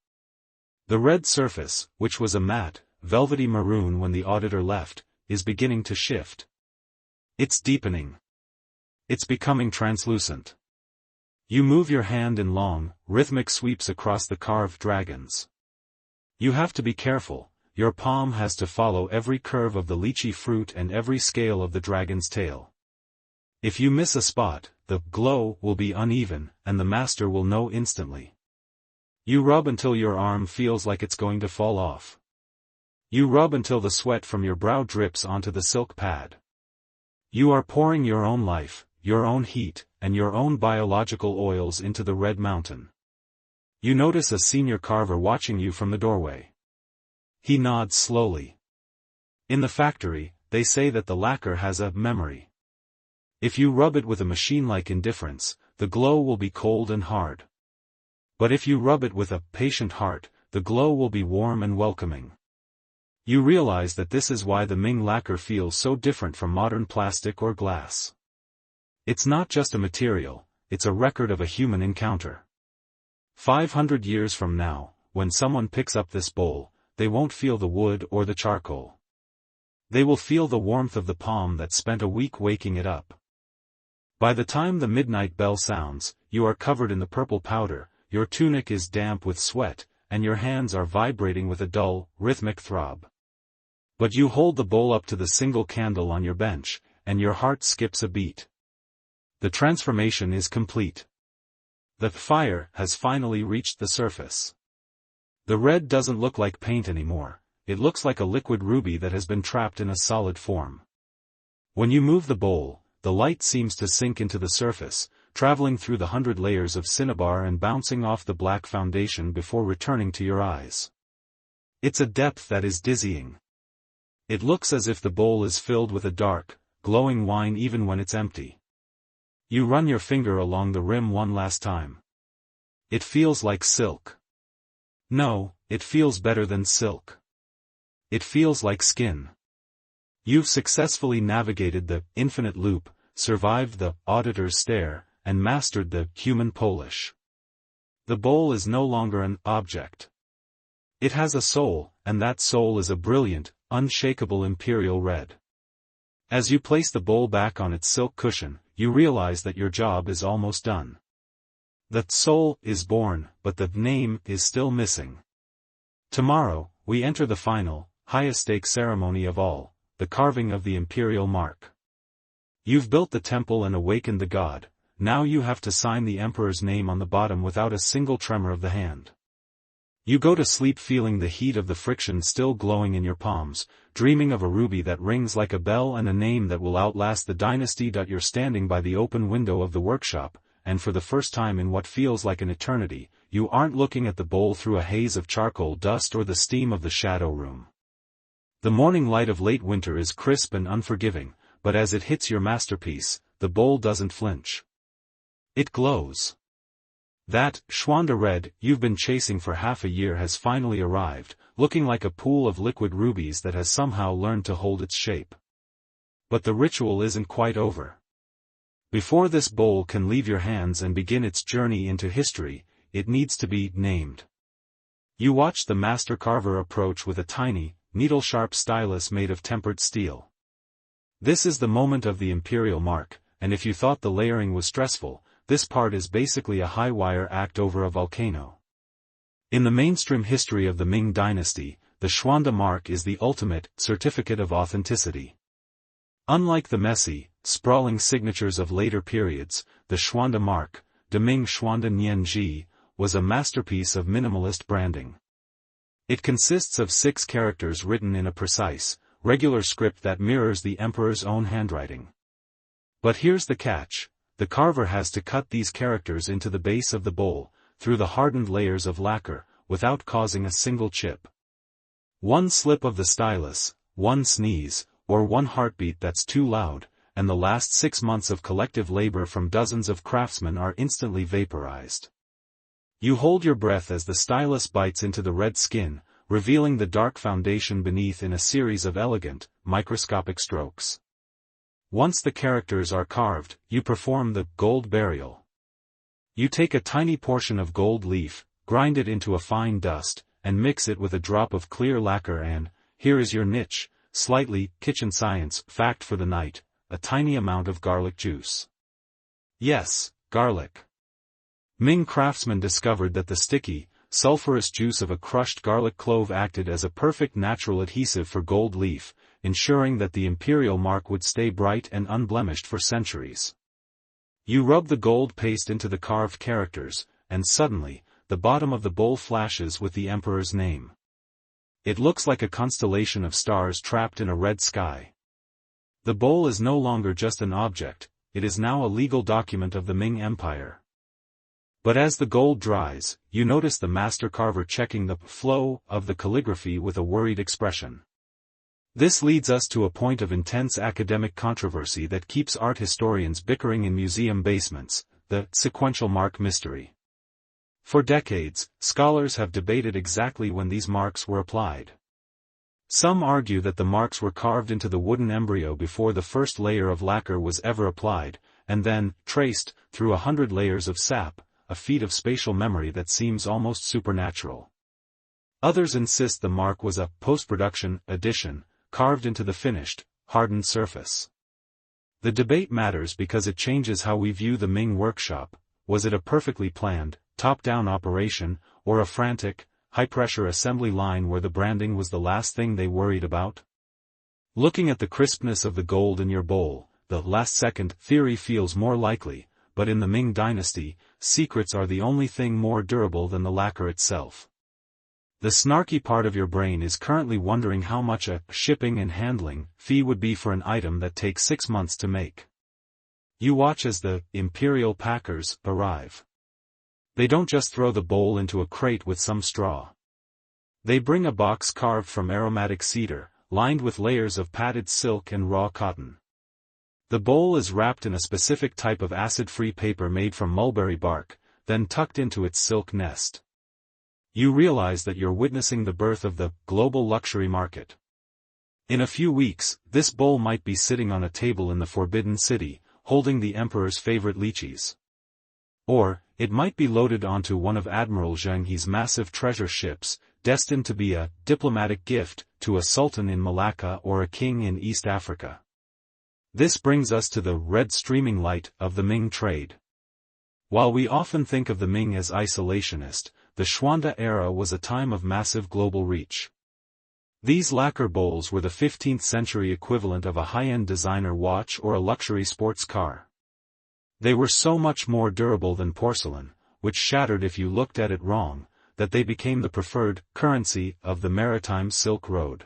The red surface, which was a matte, velvety maroon when the auditor left, is beginning to shift. It's deepening. It's becoming translucent. You move your hand in long, rhythmic sweeps across the carved dragons. You have to be careful, your palm has to follow every curve of the lychee fruit and every scale of the dragon's tail. If you miss a spot, the glow will be uneven, and the master will know instantly. You rub until your arm feels like it's going to fall off. You rub until the sweat from your brow drips onto the silk pad. You are pouring your own life, your own heat, and your own biological oils into the red mountain. You notice a senior carver watching you from the doorway. He nods slowly. In the factory, they say that the lacquer has a memory. If you rub it with a machine-like indifference, the glow will be cold and hard. But if you rub it with a patient heart, the glow will be warm and welcoming. You realize that this is why the Ming lacquer feels so different from modern plastic or glass. It's not just a material, it's a record of a human encounter. 500 years from now, when someone picks up this bowl, they won't feel the wood or the charcoal. They will feel the warmth of the palm that spent a week waking it up. By the time the midnight bell sounds, you are covered in the purple powder, your tunic is damp with sweat, and your hands are vibrating with a dull, rhythmic throb. But you hold the bowl up to the single candle on your bench, and your heart skips a beat. The transformation is complete. The fire has finally reached the surface. The red doesn't look like paint anymore, it looks like a liquid ruby that has been trapped in a solid form. When you move the bowl, the light seems to sink into the surface, traveling through the 100 layers of cinnabar and bouncing off the black foundation before returning to your eyes. It's a depth that is dizzying. It looks as if the bowl is filled with a dark, glowing wine even when it's empty. You run your finger along the rim one last time. It feels like silk. No, it feels better than silk. It feels like skin. You've successfully navigated the infinite loop, survived the auditor's stare, and mastered the human polish. The bowl is no longer an object. It has a soul, and that soul is a brilliant, unshakable imperial red. As you place the bowl back on its silk cushion, you realize that your job is almost done. The soul is born, but the name is still missing. Tomorrow, we enter the final, highest-stakes ceremony of all, the carving of the imperial mark. You've built the temple and awakened the god, now you have to sign the emperor's name on the bottom without a single tremor of the hand. You go to sleep feeling the heat of the friction still glowing in your palms, dreaming of a ruby that rings like a bell and a name that will outlast the dynasty. You're standing by the open window of the workshop, and for the first time in what feels like an eternity, you aren't looking at the bowl through a haze of charcoal dust or the steam of the shadow room. The morning light of late winter is crisp and unforgiving, but as it hits your masterpiece, the bowl doesn't flinch. It glows. That Schwanda red you've been chasing for half a year has finally arrived, looking like a pool of liquid rubies that has somehow learned to hold its shape. But the ritual isn't quite over. Before this bowl can leave your hands and begin its journey into history, it needs to be named. You watch the master carver approach with a tiny, needle-sharp stylus made of tempered steel. This is the moment of the imperial mark, and if you thought the layering was stressful, this part is basically a high-wire act over a volcano. In the mainstream history of the Ming dynasty, the Schwanda mark is the ultimate certificate of authenticity. Unlike the messy, sprawling signatures of later periods, the Schwanda mark, De Ming Schwanda Nianji, was a masterpiece of minimalist branding. It consists of 6 characters written in a precise, regular script that mirrors the emperor's own handwriting. But here's the catch: the carver has to cut these characters into the base of the bowl, through the hardened layers of lacquer, without causing a single chip. One slip of the stylus, one sneeze, or one heartbeat that's too loud, and the last 6 months of collective labor from dozens of craftsmen are instantly vaporized. You hold your breath as the stylus bites into the red skin, revealing the dark foundation beneath in a series of elegant, microscopic strokes. Once the characters are carved, you perform the gold burial. You take a tiny portion of gold leaf, grind it into a fine dust, and mix it with a drop of clear lacquer and, here is your niche, slightly, kitchen science, fact for the night, a tiny amount of garlic juice. Yes, garlic. Ming craftsmen discovered that the sticky, sulfurous juice of a crushed garlic clove acted as a perfect natural adhesive for gold leaf, ensuring that the imperial mark would stay bright and unblemished for centuries. You rub the gold paste into the carved characters, and suddenly, the bottom of the bowl flashes with the emperor's name. It looks like a constellation of stars trapped in a red sky. The bowl is no longer just an object, it is now a legal document of the Ming Empire. But as the gold dries, you notice the master carver checking the flow of the calligraphy with a worried expression. This leads us to a point of intense academic controversy that keeps art historians bickering in museum basements, the sequential mark mystery. For decades, scholars have debated exactly when these marks were applied. Some argue that the marks were carved into the wooden embryo before the first layer of lacquer was ever applied, and then, traced, through 100 layers of sap, a feat of spatial memory that seems almost supernatural. Others insist the mark was a post-production addition, carved into the finished, hardened surface. The debate matters because it changes how we view the Ming workshop. Was it a perfectly planned, top-down operation, or a frantic, high-pressure assembly line where the branding was the last thing they worried about? Looking at the crispness of the gold in your bowl, the last-second theory feels more likely, but in the Ming dynasty, secrets are the only thing more durable than the lacquer itself. The snarky part of your brain is currently wondering how much a shipping and handling fee would be for an item that takes 6 months to make. You watch as the imperial packers arrive. They don't just throw the bowl into a crate with some straw. They bring a box carved from aromatic cedar, lined with layers of padded silk and raw cotton. The bowl is wrapped in a specific type of acid-free paper made from mulberry bark, then tucked into its silk nest. You realize that you're witnessing the birth of the global luxury market. In a few weeks, this bowl might be sitting on a table in the Forbidden City, holding the emperor's favorite lychees. Or, it might be loaded onto one of Admiral Zheng He's massive treasure ships, destined to be a diplomatic gift to a sultan in Malacca or a king in East Africa. This brings us to the red streaming light of the Ming trade. While we often think of the Ming as isolationist, the Xuande era was a time of massive global reach. These lacquer bowls were the 15th century equivalent of a high-end designer watch or a luxury sports car. They were so much more durable than porcelain, which shattered if you looked at it wrong, that they became the preferred currency of the maritime Silk Road.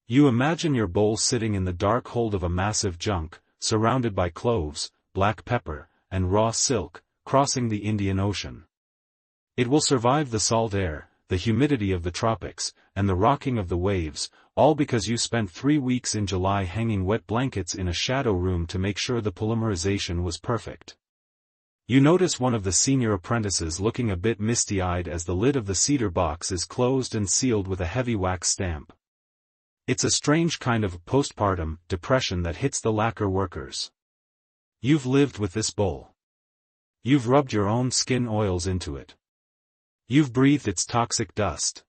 You imagine your bowl sitting in the dark hold of a massive junk, surrounded by cloves, black pepper, and raw silk, crossing the Indian Ocean. It will survive the salt air, the humidity of the tropics, and the rocking of the waves, all because you spent 3 weeks in July hanging wet blankets in a shadow room to make sure the polymerization was perfect. You notice one of the senior apprentices looking a bit misty-eyed as the lid of the cedar box is closed and sealed with a heavy wax stamp. It's a strange kind of postpartum depression that hits the lacquer workers. You've lived with this bowl. You've rubbed your own skin oils into it. You've breathed its toxic dust.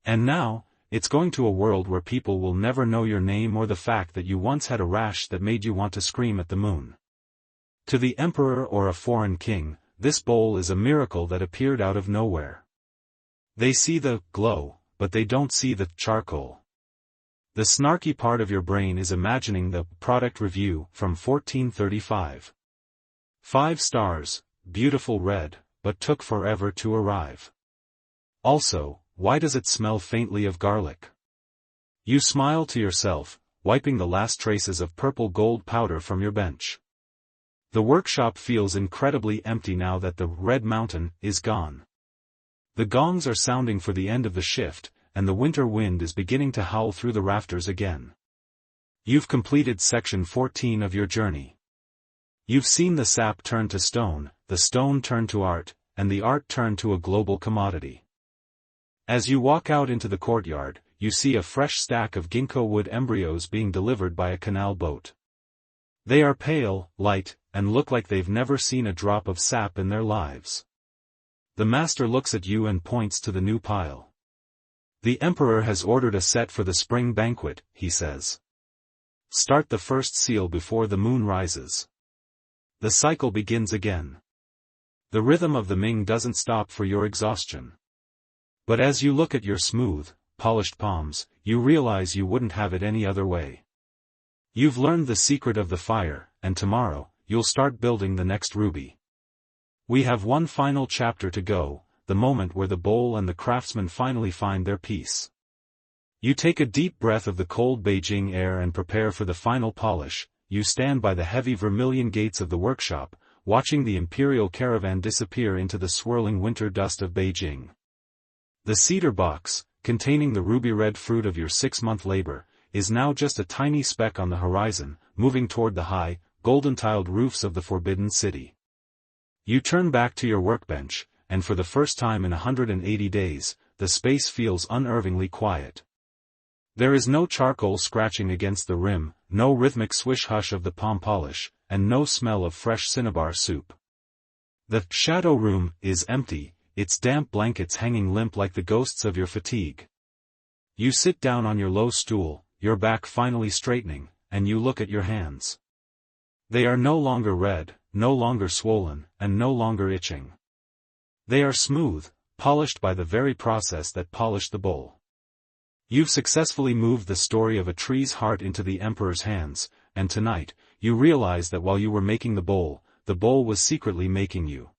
And now, it's going to a world where people will never know your name or the fact that you once had a rash that made you want to scream at the moon. To the emperor or a foreign king, this bowl is a miracle that appeared out of nowhere. They see the glow, but they don't see the charcoal. The snarky part of your brain is imagining the product review from 1435. 5 stars, beautiful red, but took forever to arrive. Also, why does it smell faintly of garlic? You smile to yourself, wiping the last traces of purple gold powder from your bench. The workshop feels incredibly empty now that the Red Mountain is gone. The gongs are sounding for the end of the shift, and the winter wind is beginning to howl through the rafters again. You've completed section 14 of your journey. You've seen the sap turn to stone, the stone turn to art, and the art turn to a global commodity. As you walk out into the courtyard, you see a fresh stack of ginkgo wood embryos being delivered by a canal boat. They are pale, light, and look like they've never seen a drop of sap in their lives. The master looks at you and points to the new pile. The emperor has ordered a set for the spring banquet, he says. Start the first seal before the moon rises. The cycle begins again. The rhythm of the Ming doesn't stop for your exhaustion. But as you look at your smooth, polished palms, you realize you wouldn't have it any other way. You've learned the secret of the fire, and tomorrow, you'll start building the next ruby. We have one final chapter to go, the moment where the bowl and the craftsman finally find their peace. You take a deep breath of the cold Beijing air and prepare for the final polish. You stand by the heavy vermilion gates of the workshop, watching the imperial caravan disappear into the swirling winter dust of Beijing. The cedar box, containing the ruby-red fruit of your 6-month labor, is now just a tiny speck on the horizon, moving toward the high, golden-tiled roofs of the Forbidden City. You turn back to your workbench, and for the first time in 180 days, the space feels unnervingly quiet. There is no charcoal scratching against the rim, no rhythmic swish-hush of the palm polish, and no smell of fresh cinnabar soup. The shadow room is empty, its damp blankets hanging limp like the ghosts of your fatigue. You sit down on your low stool, your back finally straightening, and you look at your hands. They are no longer red, no longer swollen, and no longer itching. They are smooth, polished by the very process that polished the bowl. You've successfully moved the story of a tree's heart into the emperor's hands, and tonight, you realize that while you were making the bowl was secretly making you.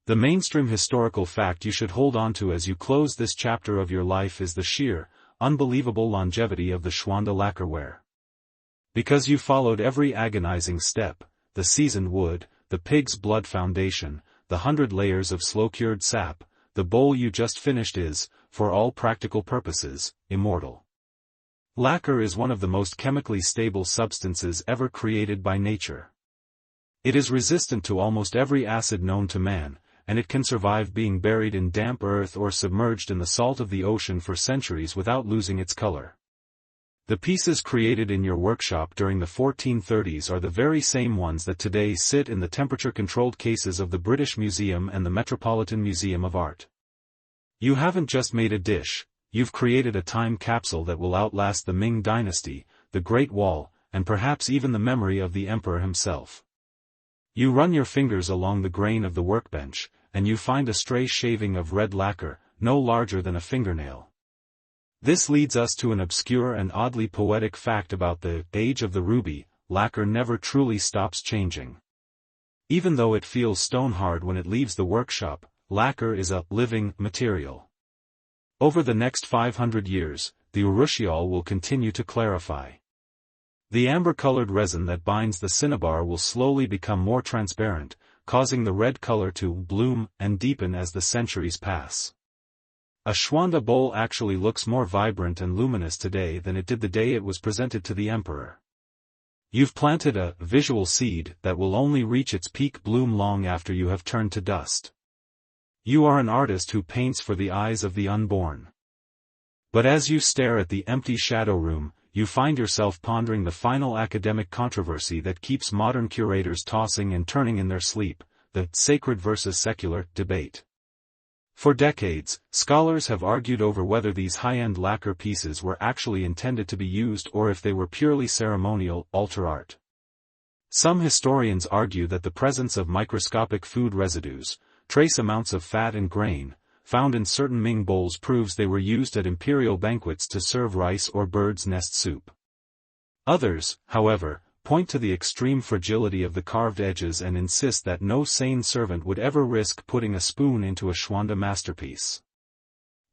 The mainstream historical fact you should hold on to as you close this chapter of your life is the sheer, unbelievable longevity of the Schwanda lacquerware. Because you followed every agonizing step, the seasoned wood, the pig's blood foundation, the 100 layers of slow-cured sap, the bowl you just finished is, for all practical purposes, immortal. Lacquer is one of the most chemically stable substances ever created by nature. It is resistant to almost every acid known to man, and it can survive being buried in damp earth or submerged in the salt of the ocean for centuries without losing its color. The pieces created in your workshop during the 1430s are the very same ones that today sit in the temperature-controlled cases of the British Museum and the Metropolitan Museum of Art. You haven't just made a dish, you've created a time capsule that will outlast the Ming dynasty, the Great Wall, and perhaps even the memory of the emperor himself. You run your fingers along the grain of the workbench, and you find a stray shaving of red lacquer, no larger than a fingernail. This leads us to an obscure and oddly poetic fact about the age of the ruby: lacquer never truly stops changing. Even though it feels stone-hard when it leaves the workshop, lacquer is a living material. Over the next 500 years, the urushiol will continue to clarify. The amber-colored resin that binds the cinnabar will slowly become more transparent, causing the red color to bloom and deepen as the centuries pass. A Schwanda bowl actually looks more vibrant and luminous today than it did the day it was presented to the emperor. You've planted a visual seed that will only reach its peak bloom long after you have turned to dust. You are an artist who paints for the eyes of the unborn. But as you stare at the empty shadow room, you find yourself pondering the final academic controversy that keeps modern curators tossing and turning in their sleep, the sacred versus secular debate. For decades, scholars have argued over whether these high-end lacquer pieces were actually intended to be used or if they were purely ceremonial, altar art. Some historians argue that the presence of microscopic food residues, trace amounts of fat and grain, found in certain Ming bowls proves they were used at imperial banquets to serve rice or bird's nest soup. Others, however, point to the extreme fragility of the carved edges and insist that no sane servant would ever risk putting a spoon into a Schwanda masterpiece.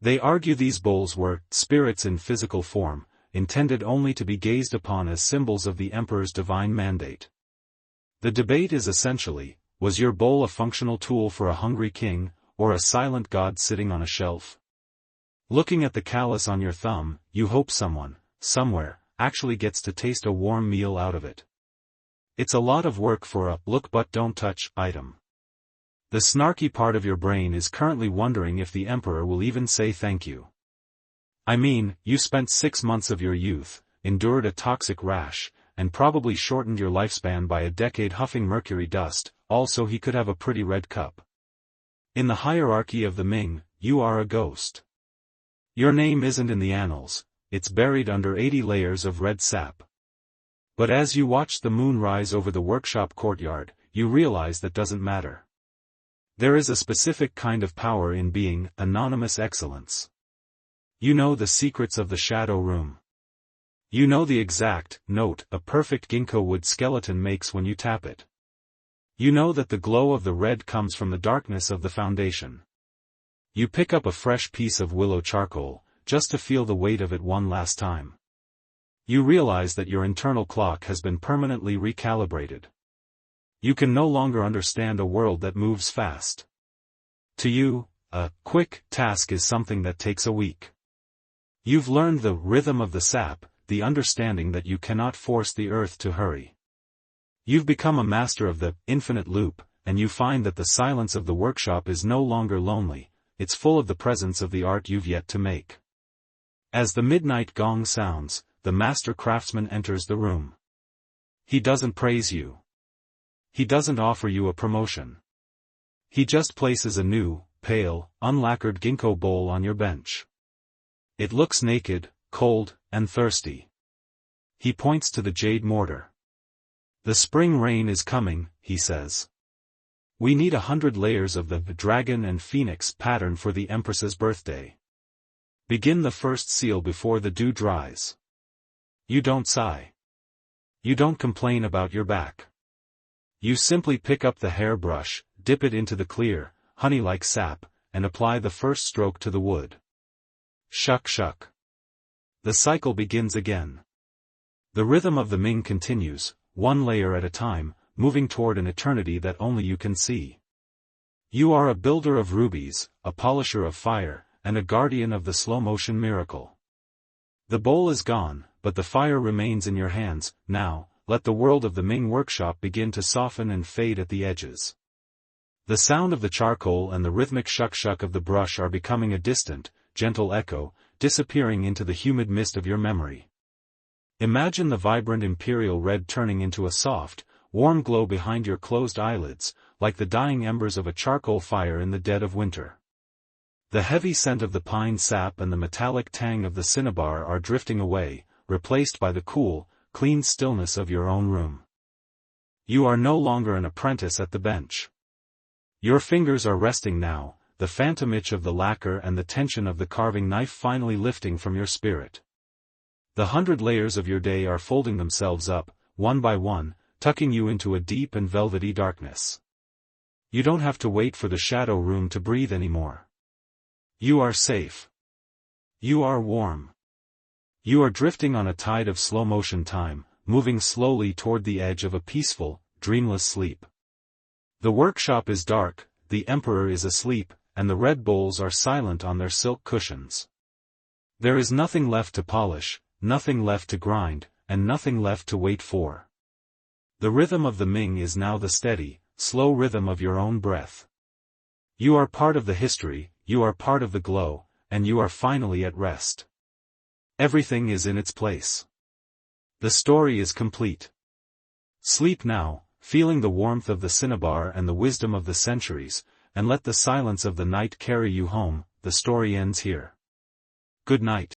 They argue these bowls were spirits in physical form, intended only to be gazed upon as symbols of the emperor's divine mandate. The debate is essentially, was your bowl a functional tool for a hungry king, or a silent god sitting on a shelf? Looking at the callus on your thumb, you hope someone, somewhere, actually gets to taste a warm meal out of it. It's a lot of work for a look but don't touch item. The snarky part of your brain is currently wondering if the emperor will even say thank you. I mean, you spent 6 months of your youth, endured a toxic rash, and probably shortened your lifespan by a decade huffing mercury dust, also he could have a pretty red cup. In the hierarchy of the Ming, you are a ghost. Your name isn't in the annals, it's buried under 80 layers of red sap. But as you watch the moon rise over the workshop courtyard, you realize that doesn't matter. There is a specific kind of power in being anonymous excellence. You know the secrets of the shadow room. You know the exact note a perfect ginkgo wood skeleton makes when you tap it. You know that the glow of the red comes from the darkness of the foundation. You pick up a fresh piece of willow charcoal, just to feel the weight of it one last time. You realize that your internal clock has been permanently recalibrated. You can no longer understand a world that moves fast. To you, a quick task is something that takes a week. You've learned the rhythm of the sap, the understanding that you cannot force the earth to hurry. You've become a master of the infinite loop, and you find that the silence of the workshop is no longer lonely, it's full of the presence of the art you've yet to make. As the midnight gong sounds, the master craftsman enters the room. He doesn't praise you. He doesn't offer you a promotion. He just places a new, pale, unlacquered ginkgo bowl on your bench. It looks naked, cold, and thirsty. He points to the jade mortar. The spring rain is coming, he says. We need 100 layers of the dragon and phoenix pattern for the Empress's birthday. Begin the first seal before the dew dries. You don't sigh. You don't complain about your back. You simply pick up the hairbrush, dip it into the clear, honey-like sap, and apply the first stroke to the wood. Shuck shuck. The cycle begins again. The rhythm of the Ming continues, one layer at a time, moving toward an eternity that only you can see. You are a builder of rubies, a polisher of fire, and a guardian of the slow-motion miracle. The bowl is gone, but the fire remains in your hands. Now, let the world of the Ming workshop begin to soften and fade at the edges. The sound of the charcoal and the rhythmic shuck-shuck of the brush are becoming a distant, gentle echo, disappearing into the humid mist of your memory. Imagine the vibrant imperial red turning into a soft, warm glow behind your closed eyelids, like the dying embers of a charcoal fire in the dead of winter. The heavy scent of the pine sap and the metallic tang of the cinnabar are drifting away, replaced by the cool, clean stillness of your own room. You are no longer an apprentice at the bench. Your fingers are resting now, the phantom itch of the lacquer and the tension of the carving knife finally lifting from your spirit. The 100 layers of your day are folding themselves up, one by one, tucking you into a deep and velvety darkness. You don't have to wait for the shadow room to breathe anymore. You are safe. You are warm. You are drifting on a tide of slow-motion time, moving slowly toward the edge of a peaceful, dreamless sleep. The workshop is dark, the emperor is asleep, and the red bowls are silent on their silk cushions. There is nothing left to polish, nothing left to grind, and nothing left to wait for. The rhythm of the Ming is now the steady, slow rhythm of your own breath. You are part of the history, you are part of the glow, and you are finally at rest. Everything is in its place. The story is complete. Sleep now, feeling the warmth of the cinnabar and the wisdom of the centuries, and let the silence of the night carry you home. The story ends here. Good night.